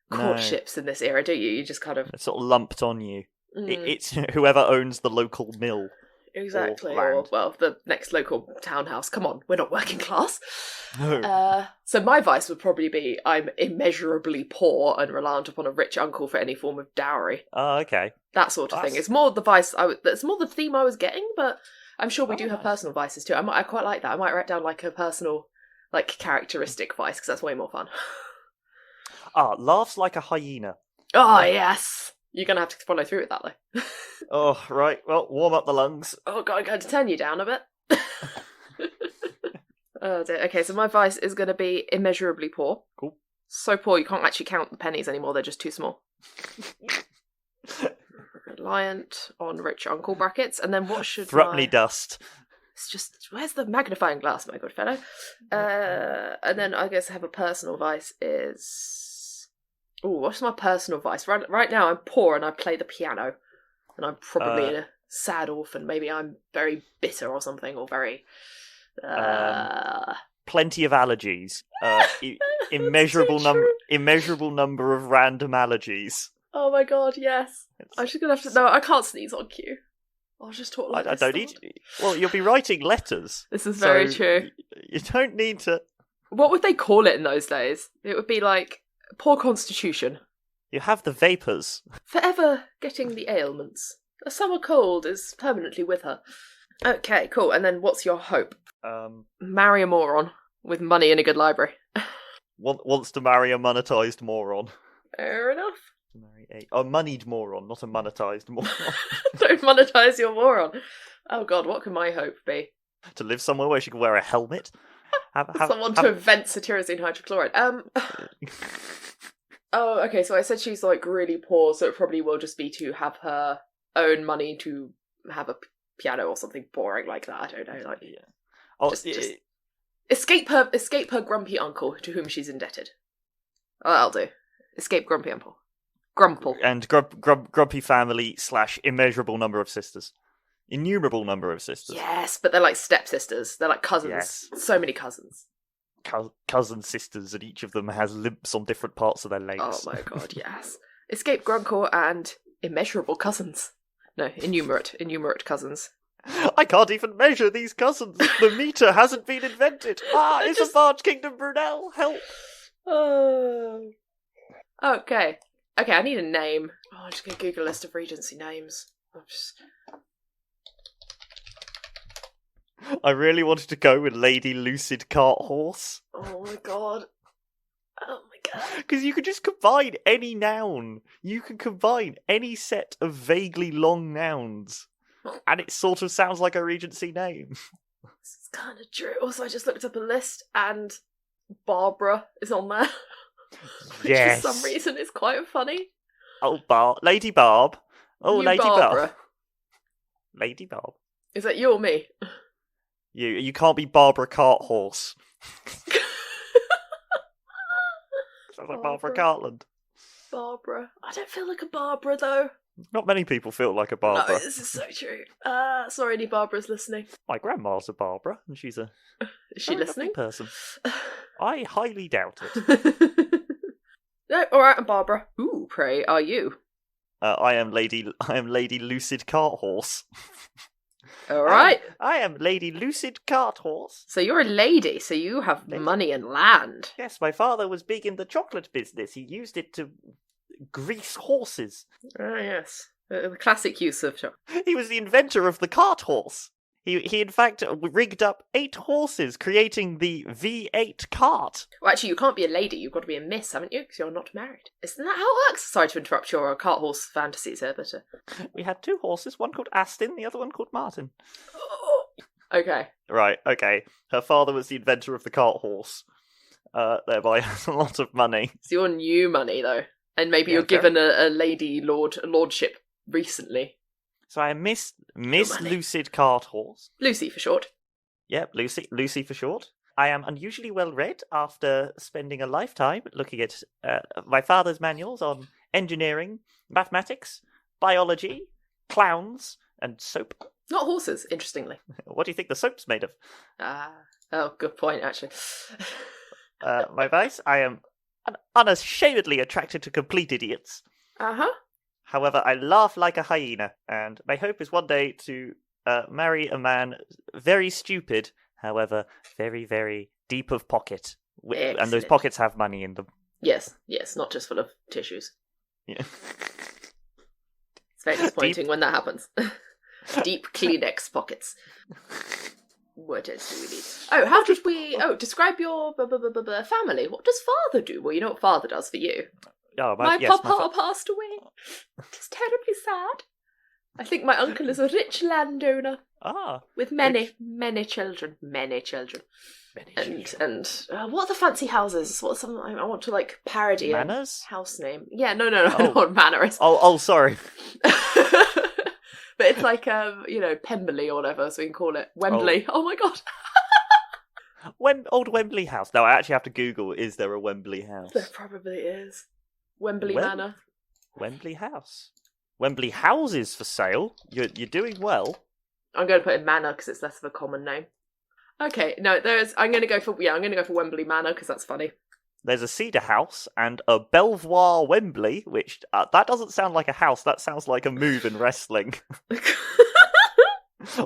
courtships in this era, do you? You just kind of... It's sort of lumped on you. It's whoever owns the local mill. Exactly. Or well, the next local townhouse. Come on, we're not working class. No. So my vice would probably be I'm immeasurably poor and reliant upon a rich uncle for any form of dowry. Oh, okay. That sort of thing. It's more the vice. That's more the theme I was getting, but I'm sure we do have personal vices too. I quite like that. I might write down like a personal, like characteristic vice, because that's way more fun. Laughs like a hyena. Oh yes. You're going to have to follow through with that, though. Oh, right. Well, warm up the lungs. Oh, God, I'm going to turn you down a bit. Oh, dear. Okay, so my vice is going to be immeasurably poor. Cool. So poor you can't actually count the pennies anymore, they're just too small. Reliant on rich uncle brackets, and then what should Threepenny dust. It's just, where's the magnifying glass, my good fellow? And then I guess I have a personal vice is... Oh, what's my personal vice? Right now I'm poor and I play the piano. And I'm probably a sad orphan. Maybe I'm very bitter or something, or very... Plenty of allergies. Immeasurable number of random allergies. Oh my god, yes. I'm just going to have to... No, I can't sneeze on cue. I'll just talk like I this. don't need... Well, you'll be writing letters. This is very true. You don't need to... What would they call it in those days? It would be like... Poor constitution. You have the vapours. Forever getting the ailments. A summer cold is permanently with her. Okay, cool. And then what's your hope? Marry a moron with money and a good library. Wants to marry a monetised moron. Fair enough. Marry a moneyed moron, not a monetised moron. Don't monetise your moron. Oh god, what can my hope be? To live somewhere where she can wear a helmet. Someone to invent cetirizine hydrochloride. Oh, okay, so I said she's like really poor, so it probably will just be to have her own money to have a piano or something boring like that. I don't know, like just escape her grumpy uncle to whom she's indebted. Oh, that'll do. Escape grumpy uncle. Grumple. And grumpy family / immeasurable number of sisters. Innumerable number of sisters. Yes, but they're like stepsisters. They're like cousins. Yes. So many cousins. Cousin sisters, and each of them has limps on different parts of their legs. Oh my god, yes. Escape Grunkle and immeasurable cousins. No, innumerate cousins. I can't even measure these cousins. The meter hasn't been invented. It's a Barge Kingdom Brunel. Help. Okay, I need a name. Oh, I'm just going to Google a list of Regency names. I really wanted to go with Lady Lucid Cart Horse. Oh my god. Because you could just combine any noun. You can combine any set of vaguely long nouns. And it sort of sounds like a Regency name. This is kind of true. Also, I just looked up a list and Barbara is on there. Yes. For some reason, it's quite funny. Oh, Lady Barb. Oh, You Lady Barbara. Barb. Lady Barb. Is that you or me? You can't be Barbara Cart Horse. Sounds like Barbara Cartland. Barbara. I don't feel like a Barbara, though. Not many people feel like a Barbara. No, this is so true. Sorry, any Barbaras listening. My grandma's a Barbara, and she's a Is she very listening? lovely person. I highly doubt it. No, all right, I'm Barbara. Who, pray, are you? I am Lady Lucid Cart Horse. All right. I am Lady Lucid Cart Horse. So you're a lady, so you have money and land. Yes, my father was big in the chocolate business. He used it to grease horses. Ah, yes. The classic use of chocolate. He was the inventor of the cart horse. He in fact rigged up 8 horses, creating the V8 cart. Well, actually, you can't be a lady. You've got to be a miss, haven't you? Because you're not married. Isn't that how it works? Sorry to interrupt your cart horse fantasies here, but... We had 2 horses, one called Aston, the other one called Martin. Okay. Right, okay. Her father was the inventor of the cart horse. Thereby has a lot of money. It's your new money, though. And maybe you're fair. given a lordship recently. So I am Miss Lucid Cart Horse. Lucy, for short. Yep, Lucy for short. I am unusually well read after spending a lifetime looking at my father's manuals on engineering, mathematics, biology, clowns, and soap. Not horses, interestingly. What do you think the soap's made of? Oh, good point, actually. My vice, I am unashamedly attracted to complete idiots. Uh-huh. However, I laugh like a hyena, and my hope is one day to marry a man very stupid, however, very, very deep of pocket. And those pockets have money in them. Yes, not just full of tissues. Yeah. It's very disappointing when that happens. Deep Kleenex pockets. What else do we need? Oh, how did we... Oh, describe your family. What does father do? Well, you know what father does for you. Oh, My papa passed away. It's terribly sad. I think my uncle is a rich landowner. With many children. Many children. And what are the fancy houses? What's some? I want to like parody Manors? a house name. Yeah, no, not Manors. Oh, sorry. But it's like Pemberley or whatever, so we can call it Wembley. Oh my god. Old Wembley House. No, I actually have to Google, is there a Wembley House? There probably is. Wembley Manor. Wembley House. Wembley Houses for sale? You're doing well. I'm going to put in Manor because it's less of a common name. Okay, no, I'm going to go for Wembley Manor because that's funny. There's a Cedar House and a Belvoir Wembley, which that doesn't sound like a house. That sounds like a move in wrestling.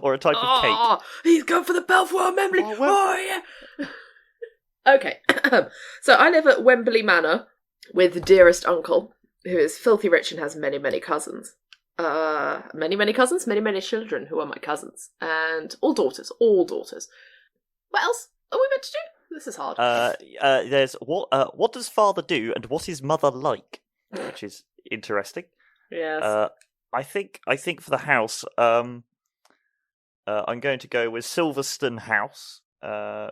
Or a type of cake. He's gone for the Belvoir Wembley. Oh yeah. Okay, so I live at Wembley Manor with the dearest uncle, who is filthy rich and has many, many cousins. Many cousins, many children who are my cousins. And all daughters. What else are we meant to do? This is hard. There's what does father do and what is mother like? Which is interesting. Yes. I think for the house, I'm going to go with Silverstone House,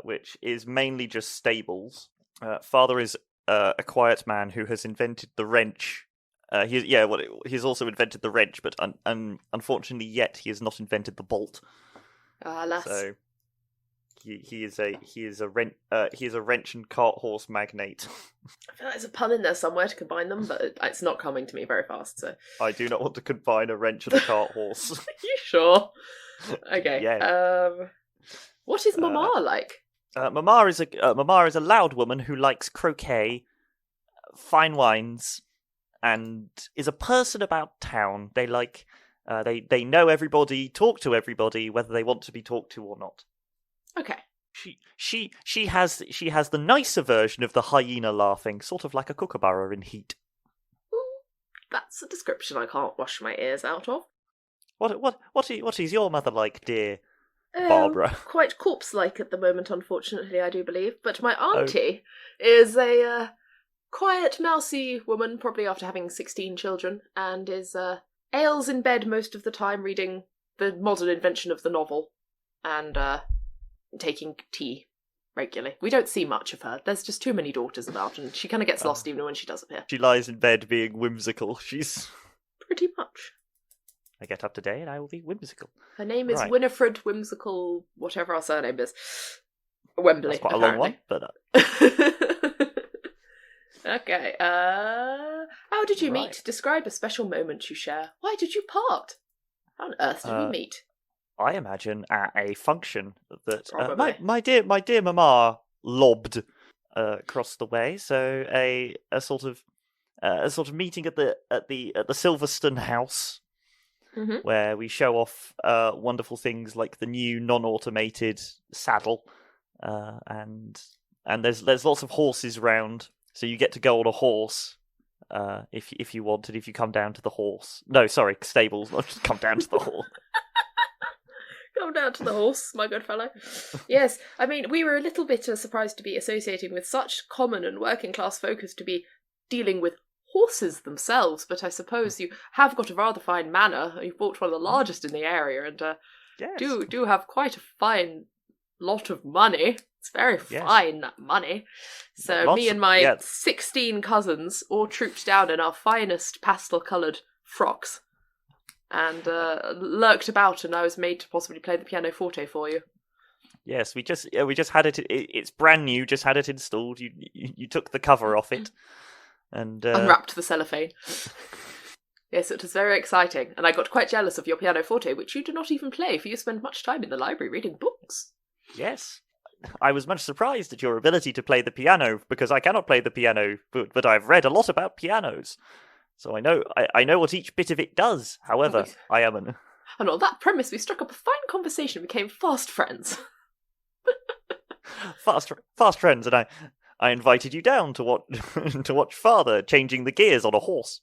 which is mainly just stables. Father is a quiet man who has invented the wrench. He's also invented the wrench, but unfortunately, yet he has not invented the bolt. Alas. So he is a wrench and cart horse magnate. I feel like there's a pun in there somewhere to combine them, but it's not coming to me very fast. So I do not want to combine a wrench and a cart horse. You sure? Okay. Yeah. What is Mama like? Mama is a loud woman who likes croquet, fine wines, and is a person about town. They like they know everybody, talk to everybody, whether they want to be talked to or not. Okay. She has the nicer version of the hyena laughing, sort of like a kookaburra in heat. That's a description I can't wash my ears out of. What is your mother like, dear Barbara? Quite corpse-like at the moment, unfortunately, I do believe. But my auntie is a quiet, mousy woman, probably after having 16 children, and is ails in bed most of the time, reading the modern invention of the novel, and taking tea regularly. We don't see much of her. There's just too many daughters about, and she kind of gets lost even when she does appear. She lies in bed being whimsical. She's... Pretty much. I get up today and I will be whimsical. Her name is Winifred Whimsical, whatever our surname is. Wembley, That's quite apparently. a long one, but... Okay, how did you meet? Describe a special moment you share. Why did you part? How on earth did we meet? I imagine at a function that my dear mama lobbed across the way. So a sort of a sort of meeting at the Silverstone house, where we show off wonderful things like the new non-automated saddle, and there's lots of horses round, so you get to go on a horse if you wanted. If you come down to the horse, no, sorry, stables, not just come down to the horse. Come down to the horse, my good fellow. Yes, I mean, we were a little bit surprised to be associating with such common and working class focus to be dealing with horses themselves, but I suppose you have got a rather fine manor. You've bought one of the largest in the area, and Yes. do have quite a fine lot of money. It's very fine, that money. So me and my 16 cousins all trooped down in our finest pastel-coloured frocks and lurked about, and I was made to possibly play the pianoforte for you. Yes, we just had it. It's brand new. Just had it installed. You took the cover off it, and unwrapped the cellophane. Yes, it was very exciting, and I got quite jealous of your pianoforte, which you do not even play, for you spend much time in the library reading books. Yes, I was much surprised at your ability to play the piano, because I cannot play the piano, but I've read a lot about pianos, so I know what each bit of it does. However, I am an. And on that premise, we struck up a fine conversation and became fast friends. fast friends, and I invited you down to watch Father changing the gears on a horse.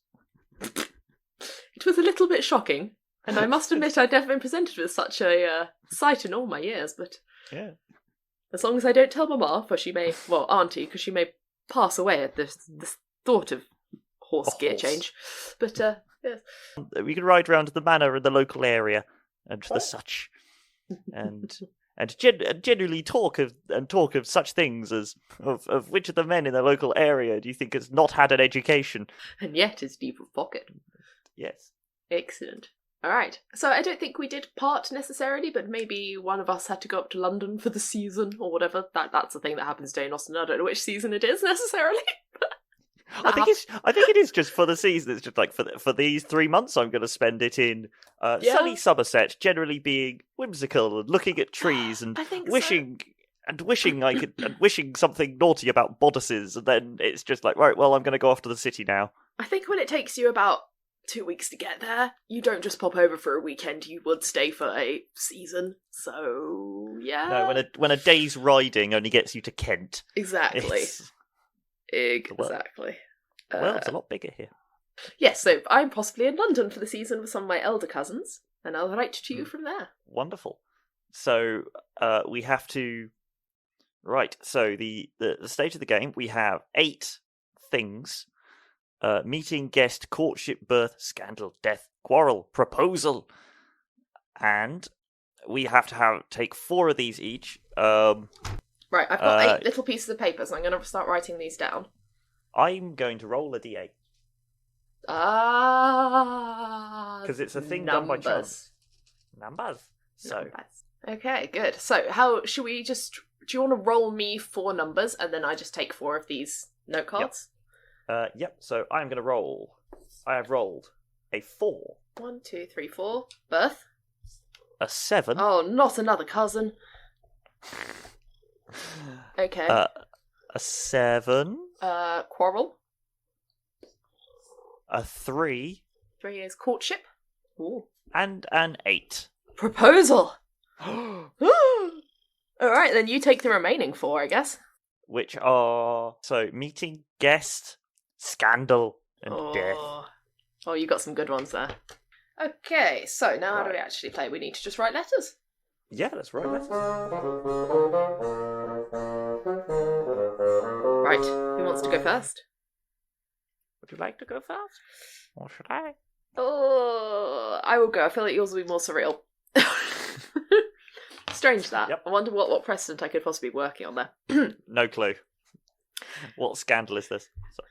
It was a little bit shocking, and I must admit I'd never been presented with such a sight in all my years, but yeah. As long as I don't tell Mama, for she may, well, Auntie, because she may pass away at this thought of horse gear change. But, yes. We can ride around the manor in the local area, and the such, and generally talk of such things as of which of the men in the local area do you think has not had an education, and yet is deep of pocket. Yes. Excellent. All right. So I don't think we did part necessarily, but maybe one of us had to go up to London for the season or whatever. That's the thing that happens today in Austin. I don't know which season it is necessarily. I think it is just for the season. It's just like for these 3 months, I'm going to spend it in sunny Somerset, generally being whimsical and looking at trees and wishing something naughty about bodices, and then it's just like, right, well, I'm going to go off to the city now. I think when it takes you about 2 weeks to get there, you don't just pop over for a weekend, you would stay for a season. So yeah. No, when a day's riding only gets you to Kent. Exactly. Exactly. Well, it's a lot bigger here. Yes, so I'm possibly in London for the season with some of my elder cousins, and I'll write to you from there. Wonderful. So we have to. Right. So the stage of the game, we have 8 things. Meeting, guest, courtship, birth, scandal, death, quarrel, proposal, and we have to take 4 of these each. Right, I've got 8 little pieces of paper, so I'm going to start writing these down. I'm going to roll a d8. Because it's a thing done by chance. Numbers. Okay, good. So how should we just? Do you want to roll me 4 numbers, and then I just take 4 of these note cards? Yep. So I'm going to roll. I have rolled a 4. 1, 2, 3, 4. Birth. A 7. Oh, not another cousin. Okay. A 7. Quarrel. A 3. 3 is courtship. Ooh. And an 8. Proposal. All right, then you take the remaining 4, I guess. Which are meeting, guest, scandal, and death. Oh, you got some good ones there. Okay, so now how do we actually play? We need to just write letters. Yeah, let's write letters. Right, who wants to go first? Would you like to go first? Or should I? Oh, I will go. I feel like yours will be more surreal. Strange that. Yep. I wonder what precedent I could possibly be working on there. No clue. What scandal is this? Sorry.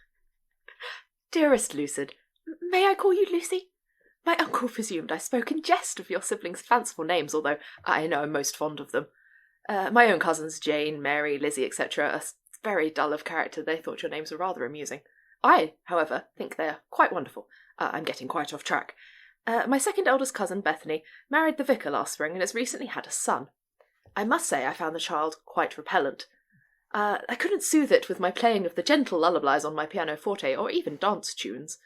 Dearest Lucid, may I call you Lucy? My uncle presumed I spoke in jest of your siblings' fanciful names, although I know I'm most fond of them. My own cousins, Jane, Mary, Lizzie, etc., are very dull of character. They thought your names were rather amusing. I, however, think they are quite wonderful. I'm getting quite off track. My second eldest cousin, Bethany, married the vicar last spring and has recently had a son. I must say I found the child quite repellent. I couldn't soothe it with my playing of the gentle lullabies on my pianoforte or even dance tunes.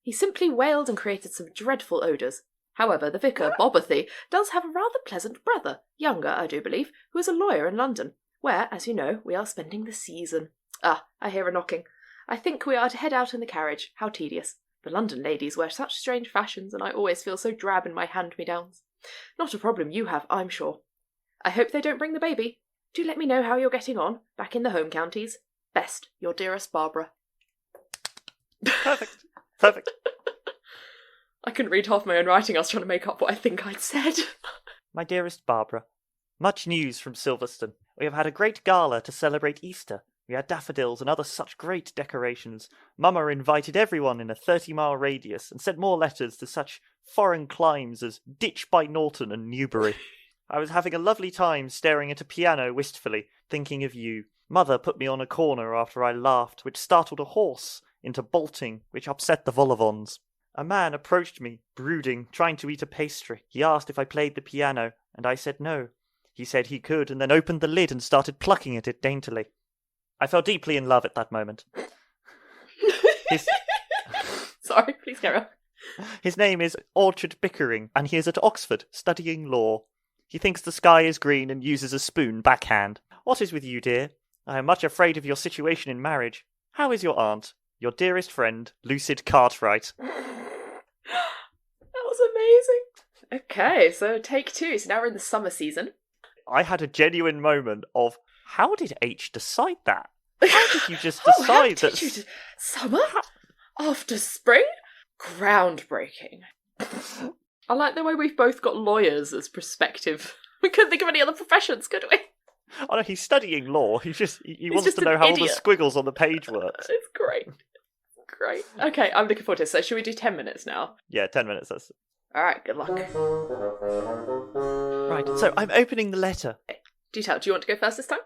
He simply wailed and created some dreadful odours. However, the vicar, Bobothy, does have a rather pleasant brother, younger, I do believe, who is a lawyer in London, where, as you know, we are spending the season. Ah, I hear a knocking. I think we are to head out in the carriage. How tedious. The London ladies wear such strange fashions, and I always feel so drab in my hand-me-downs. Not a problem you have, I'm sure. I hope they don't bring the baby. Do let me know how you're getting on, back in the home counties. Best, your dearest Barbara. Perfect. Perfect. I couldn't read half my own writing. I was trying to make up what I think I'd said. My dearest Barbara, much news from Silverstone. We have had a great gala to celebrate Easter. We had daffodils and other such great decorations. Mama invited everyone in a 30-mile radius and sent more letters to such foreign climes as Ditch by Norton and Newbury. I was having a lovely time staring at a piano wistfully, thinking of you. Mother put me on a corner after I laughed, which startled a horse into bolting, which upset the vol au vents. A man approached me, brooding, trying to eat a pastry. He asked if I played the piano, and I said no. He said he could, and then opened the lid and started plucking at it daintily. I fell deeply in love at that moment. Sorry, please carry on. His name is Orchard Bickering, and he is at Oxford, studying law. He thinks the sky is green and uses a spoon backhand. What is with you, dear? I am much afraid of your situation in marriage. How is your aunt? Your dearest friend, Lucid Cartwright. That was amazing. Okay, so take 2. So now we're in the summer season. I had a genuine moment of, how did H decide that? How did you just decide that? Summer? After spring? Groundbreaking. I like the way we've both got lawyers as perspective. We couldn't think of any other professions, could we? Oh no, he's studying law. He wants to know how all the squiggles on the page work. It's great. Great. Okay, I'm looking forward to it. So should we do 10 minutes now? Yeah, 10 minutes. Alright, good luck. Right, so I'm opening the letter. Do you want to go first this time?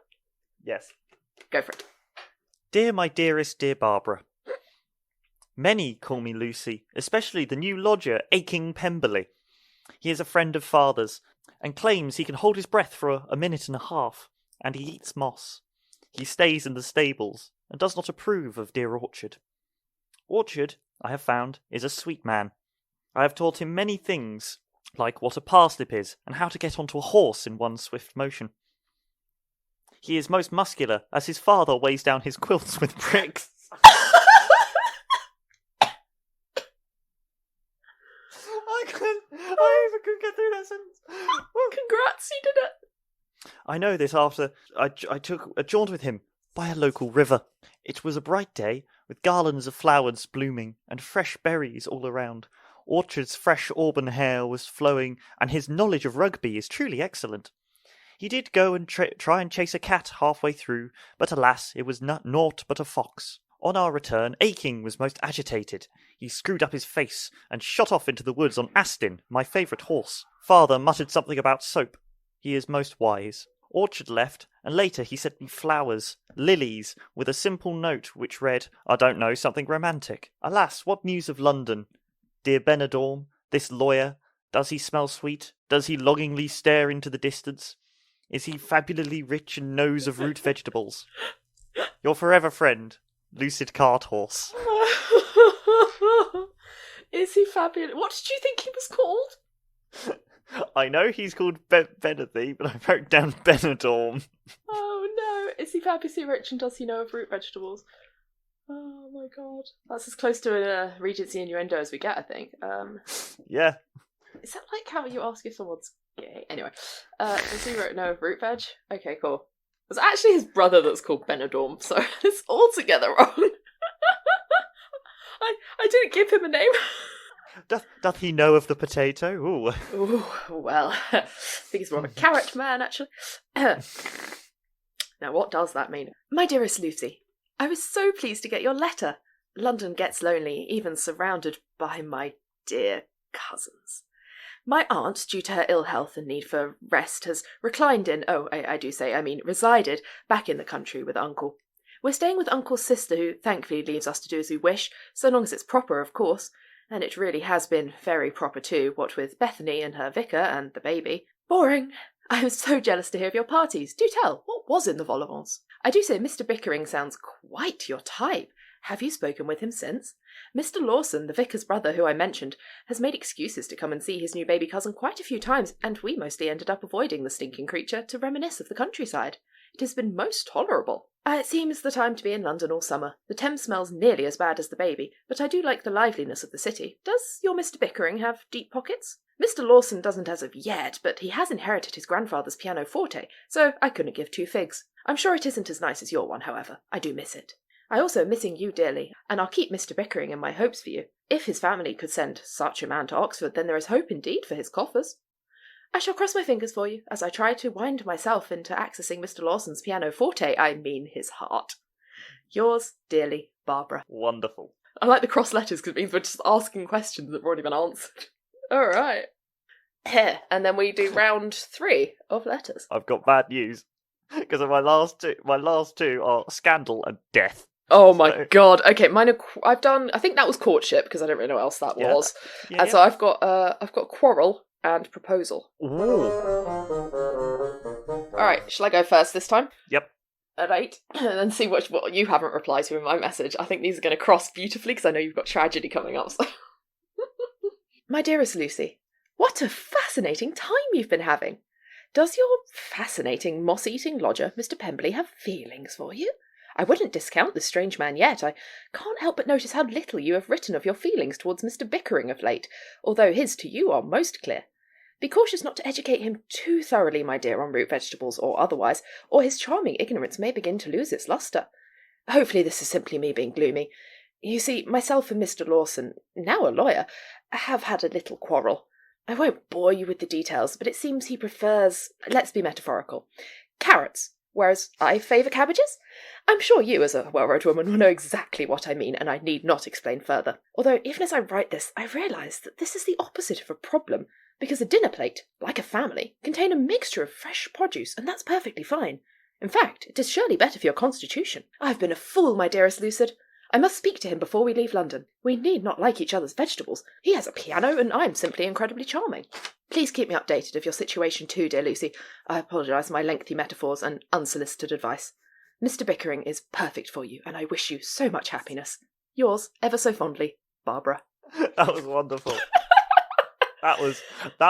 Yes. Go for it. Dear my dearest, dear Barbara. Many call me Lucy, especially the new lodger, Aching Pemberley. He is a friend of father's, and claims he can hold his breath for a minute and a half, and he eats moss. He stays in the stables, and does not approve of dear Orchard. Orchard, I have found, is a sweet man. I have taught him many things, like what a parsnip is, and how to get onto a horse in one swift motion. He is most muscular, as his father weighs down his quilts with bricks. I even couldn't get through that sentence. Congrats, you did it. I know this after I took a jaunt with him by a local river. It was a bright day, with garlands of flowers blooming, and fresh berries all around. Orchard's fresh auburn hair was flowing, and his knowledge of rugby is truly excellent. He did go and try and chase a cat halfway through, but alas, it was naught but a fox. On our return, Aching was most agitated. He screwed up his face, and shot off into the woods on Astin, my favourite horse. Father muttered something about soap. He is most wise. Orchard left, and later he sent me flowers, lilies, with a simple note which read, I don't know, something romantic. Alas, what news of London? Dear Benidorm, this lawyer, does he smell sweet? Does he longingly stare into the distance? Is he fabulously rich and knows of root vegetables? Your forever friend, Lucid Cart Horse. Is he fabulous? What did you think he was called? I know he's called Benethy, but I wrote down Benidorm. Oh no, is he fabulously rich and does he know of root vegetables? Oh my god. That's as close to a Regency innuendo as we get, I think. Yeah. Is that like how you ask if someone's gay? Anyway, does he know of root veg? Okay, cool. It's actually his brother that's called Benidorm, so it's altogether wrong. I didn't give him a name. Doth he know of the potato? Ooh. Ooh, well, I think he's more of a carrot man, actually. Now, what does that mean? My dearest Lucy, I was so pleased to get your letter. London gets lonely, even surrounded by my dear cousins. My aunt, due to her ill health and need for rest, has reclined in, resided back in the country with Uncle. We're staying with Uncle's sister, who thankfully leaves us to do as we wish, so long as it's proper, of course. And it really has been very proper too, what with Bethany and her vicar and the baby. Boring. I am so jealous to hear of your parties. Do tell, what was in the vol au vents? I do say Mr. Bickering sounds quite your type. Have you spoken with him since? Mr. Lawson, the vicar's brother who I mentioned, has made excuses to come and see his new baby cousin quite a few times, and we mostly ended up avoiding the stinking creature to reminisce of the countryside. It has been most tolerable. It seems the time to be in London all summer. The Thames smells nearly as bad as the baby, but I do like the liveliness of the city. Does your Mr. Bickering have deep pockets? Mr. Lawson doesn't as of yet, but he has inherited his grandfather's pianoforte, so I couldn't give two figs. I'm sure it isn't as nice as your one, however. I do miss it. I also am missing you dearly, and I'll keep Mr. Bickering in my hopes for you. If his family could send such a man to Oxford, then there is hope indeed for his coffers. I shall cross my fingers for you, as I try to wind myself into accessing Mr. Lawson's pianoforte, I mean his heart. Yours dearly, Barbara. Wonderful. I like the cross letters because it means we're just asking questions that have already been answered. All right. And then we do round 3 of letters. I've got bad news, because my last two are scandal and death. Oh my god. Okay, mine are. I think that was courtship because I don't really know what else that was. And so I've got quarrel and proposal. Ooh. All right, shall I go first this time? Yep. All right, and then see what you haven't replied to in my message. I think these are going to cross beautifully because I know you've got tragedy coming up. So. My dearest Lucy, what a fascinating time you've been having. Does your fascinating moss-eating lodger, Mr. Pemberley, have feelings for you? I wouldn't discount this strange man yet. I can't help but notice how little you have written of your feelings towards Mr. Bickering of late, although his to you are most clear. Be cautious not to educate him too thoroughly, my dear, on root vegetables or otherwise, or his charming ignorance may begin to lose its lustre. Hopefully this is simply me being gloomy. You see, myself and Mr. Lawson, now a lawyer, have had a little quarrel. I won't bore you with the details, but it seems he prefers, let's be metaphorical, carrots, whereas I favour cabbages. I'm sure you, as a well-read woman, will know exactly what I mean, and I need not explain further. Although, even as I write this, I realise that this is the opposite of a problem, because a dinner plate, like a family, contain a mixture of fresh produce, and that's perfectly fine. In fact, it is surely better for your constitution. I've been a fool, my dearest Lucid. I must speak to him before we leave London. We need not like each other's vegetables. He has a piano, and I'm simply incredibly charming. Please keep me updated of your situation too, dear Lucy. I apologise for my lengthy metaphors and unsolicited advice. Mr. Bickering is perfect for you, and I wish you so much happiness. Yours, ever so fondly, Barbara. That was wonderful. That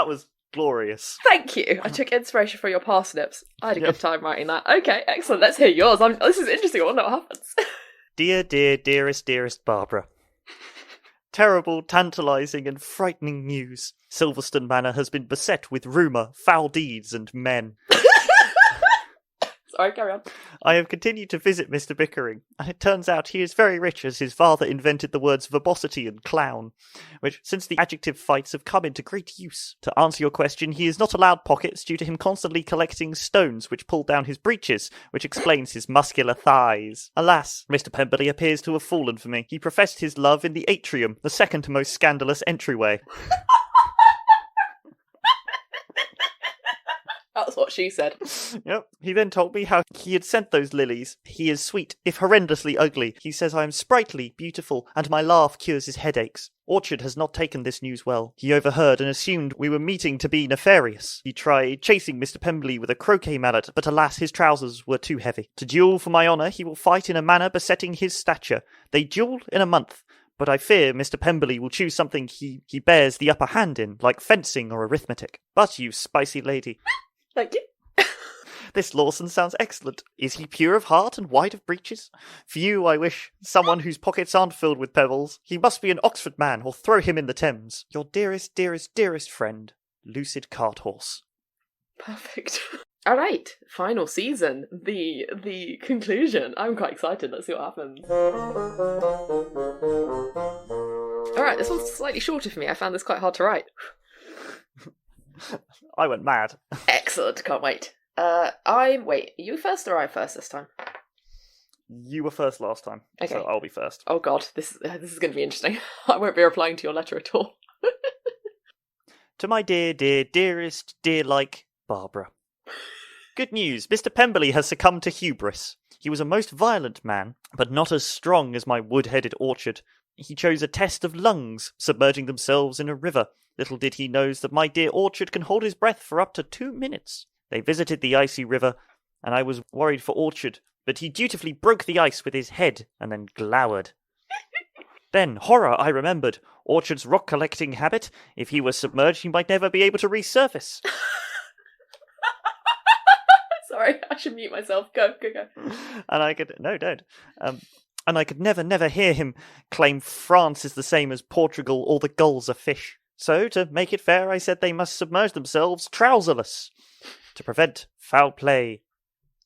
was glorious. Thank you. I took inspiration from your parsnips. I had a good time writing that. Okay, excellent. Let's hear yours. This is interesting. I wonder what happens. Dear, dearest Barbara. Terrible, tantalising and frightening news. Silverstone Manor has been beset with rumour, foul deeds and men. Sorry, carry on. I have continued to visit Mr. Bickering, and it turns out he is very rich as his father invented the words verbosity and clown, which, since the adjective fights, have come into great use. To answer your question, he is not allowed pockets due to him constantly collecting stones which pull down his breeches, which explains his muscular thighs. Alas, Mr. Pemberley appears to have fallen for me. He professed his love in the atrium, the second most scandalous entryway. That's what she said. Yep. He then told me how he had sent those lilies. He is sweet, if horrendously ugly. He says I am sprightly, beautiful, and my laugh cures his headaches. Orchard has not taken this news well. He overheard and assumed we were meeting to be nefarious. He tried chasing Mr. Pemberley with a croquet mallet, but alas, his trousers were too heavy. To duel for my honour, he will fight in a manner besetting his stature. They duel in a month. But I fear Mr. Pemberley will choose something he bears the upper hand in, like fencing or arithmetic. But you spicy lady... Thank you. This Lawson sounds excellent. Is he pure of heart and wide of breeches? For you, I wish someone whose pockets aren't filled with pebbles. He must be an Oxford man, or throw him in the Thames. Your dearest friend, Lucid Cart Horse. Perfect. All right, final season, the conclusion. I'm quite excited. Let's see what happens. All right, this one's slightly shorter for me. I found this quite hard to write. I went mad. Excellent, can't wait. Wait, you first or I first this time? You were first last time, okay. So I'll be first. Oh god, this is going to be interesting. I won't be replying to your letter at all. To my dearest, dear-like Barbara. Good news, Mr. Pemberley has succumbed to hubris. He was a most violent man, but not as strong as my wood-headed Orchard. He chose a test of lungs, submerging themselves in a river. Little did he know that my dear Orchard can hold his breath for up to 2 minutes. They visited the icy river, and I was worried for Orchard, but he dutifully broke the ice with his head and then glowered. Then, horror, I remembered. Orchard's rock-collecting habit. If he was submerged, he might never be able to resurface. Sorry, I should mute myself. Go. And I could... No, don't. And I could never hear him claim France is the same as Portugal or the gulls are fish. So, to make it fair, I said they must submerge themselves trouserless to prevent foul play.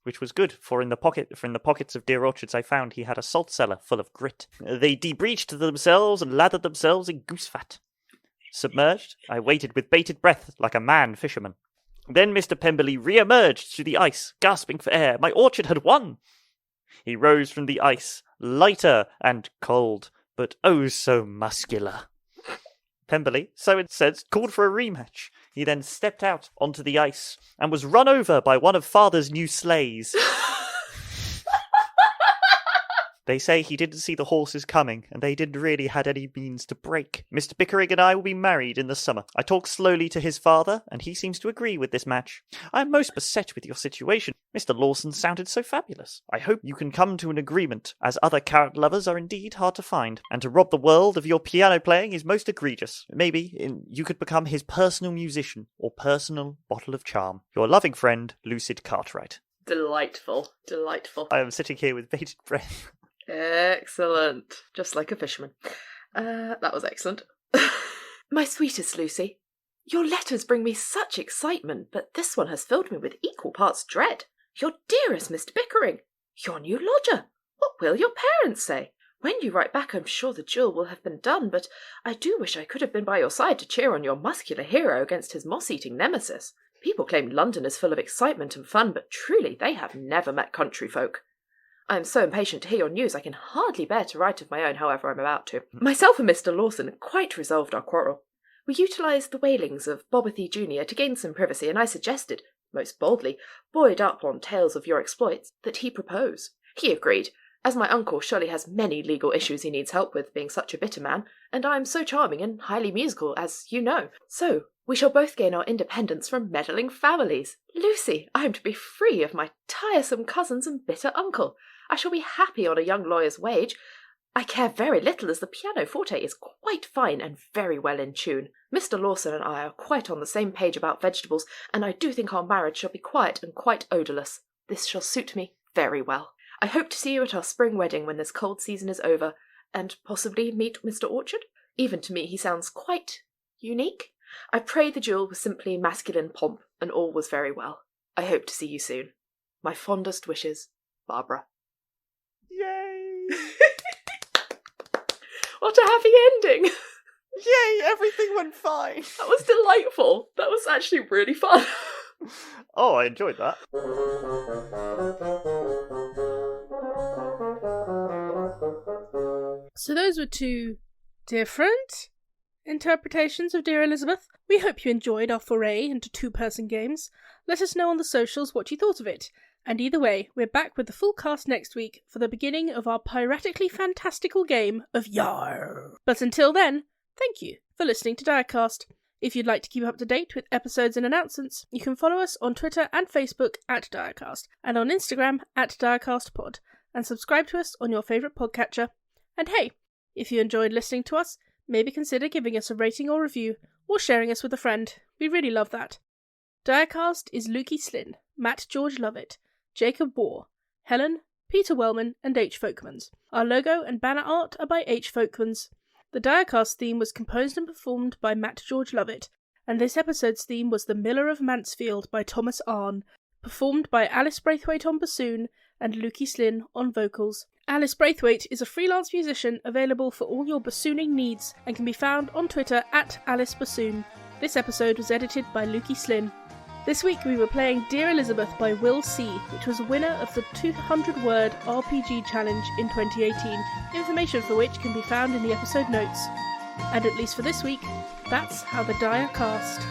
Which was good, for in the pockets of Dear Orchards I found he had a salt cellar full of grit. They debreached themselves and lathered themselves in goose fat. Submerged, I waited with bated breath like a man fisherman. Then Mr. Pemberley re-emerged through the ice, gasping for air. My orchard had won! He rose from the ice, lighter and cold, but oh so muscular. Pemberley, so it says, called for a rematch. He then stepped out onto the ice and was run over by one of Father's new sleighs. They say he didn't see the horses coming, and they didn't really had any means to brake. Mr. Pickering and I will be married in the summer. I talk slowly to his father, and he seems to agree with this match. I am most beset with your situation. Mr. Lawson sounded so fabulous. I hope you can come to an agreement, as other carrot lovers are indeed hard to find, and to rob the world of your piano playing is most egregious. Maybe you could become his personal musician, or personal bottle of charm. Your loving friend, Lucid Cartwright. Delightful. I am sitting here with bated breath. Excellent. Just like a fisherman. That was excellent. My sweetest Lucy, your letters bring me such excitement, but this one has filled me with equal parts dread. Your dearest Mr. Pickering, your new lodger. What will your parents say? When you write back, I'm sure the duel will have been done, but I do wish I could have been by your side to cheer on your muscular hero against his moss-eating nemesis. People claim London is full of excitement and fun, but truly they have never met country folk. I am so impatient to hear your news I can hardly bear to write of my own, however I'm about to. Myself and Mr. Lawson quite resolved our quarrel. We utilised the wailings of Bobothy Jr. to gain some privacy, and I suggested, most boldly, buoyed up on tales of your exploits, that he propose. He agreed, as my uncle surely has many legal issues he needs help with, being such a bitter man, and I am so charming and highly musical, as you know. So, we shall both gain our independence from meddling families. Lucy, I am to be free of my tiresome cousins and bitter uncle. I shall be happy on a young lawyer's wage. I care very little, as the pianoforte is quite fine and very well in tune. Mr. Lawson and I are quite on the same page about vegetables, and I do think our marriage shall be quiet and quite odourless. This shall suit me very well. I hope to see you at our spring wedding when this cold season is over, and possibly meet Mr. Orchard. Even to me he sounds quite unique. I pray the duel was simply masculine pomp, and all was very well. I hope to see you soon. My fondest wishes, Barbara. Yay! What a happy ending! Yay, everything went fine. That was delightful. That was actually really fun. Oh, I enjoyed that. So those were two different interpretations of Dear Elizabeth. We hope you enjoyed our foray into two-person games. Let us know on the socials what you thought of it. And either way, we're back with the full cast next week for the beginning of our piratically fantastical game of Yar. But until then, thank you for listening to Direcast. If you'd like to keep up to date with episodes and announcements, you can follow us on Twitter and Facebook at Direcast, and on Instagram at DirecastPod, and subscribe to us on your favourite podcatcher. And hey, if you enjoyed listening to us, maybe consider giving us a rating or review, or sharing us with a friend. We really love that. Direcast is Lukey Slynn, Matt George Lovett, Jacob Bohr, Helen, Peter Wellman, and H. Folkmans. Our logo and banner art are by H. Folkmans. The Direcast theme was composed and performed by Matt George Lovett, and this episode's theme was The Miller of Mansfield by Thomas Arne, performed by Alice Braithwaite on bassoon and Lukey Slynn on vocals. Alice Braithwaite is a freelance musician available for all your bassooning needs and can be found on Twitter at Alice Bassoon. This episode was edited by Lukey Slynn. This week we were playing Dear Elizabeth by Will C., which was a winner of the 200-word RPG challenge in 2018, information for which can be found in the episode notes. And at least for this week, that's how the die are cast.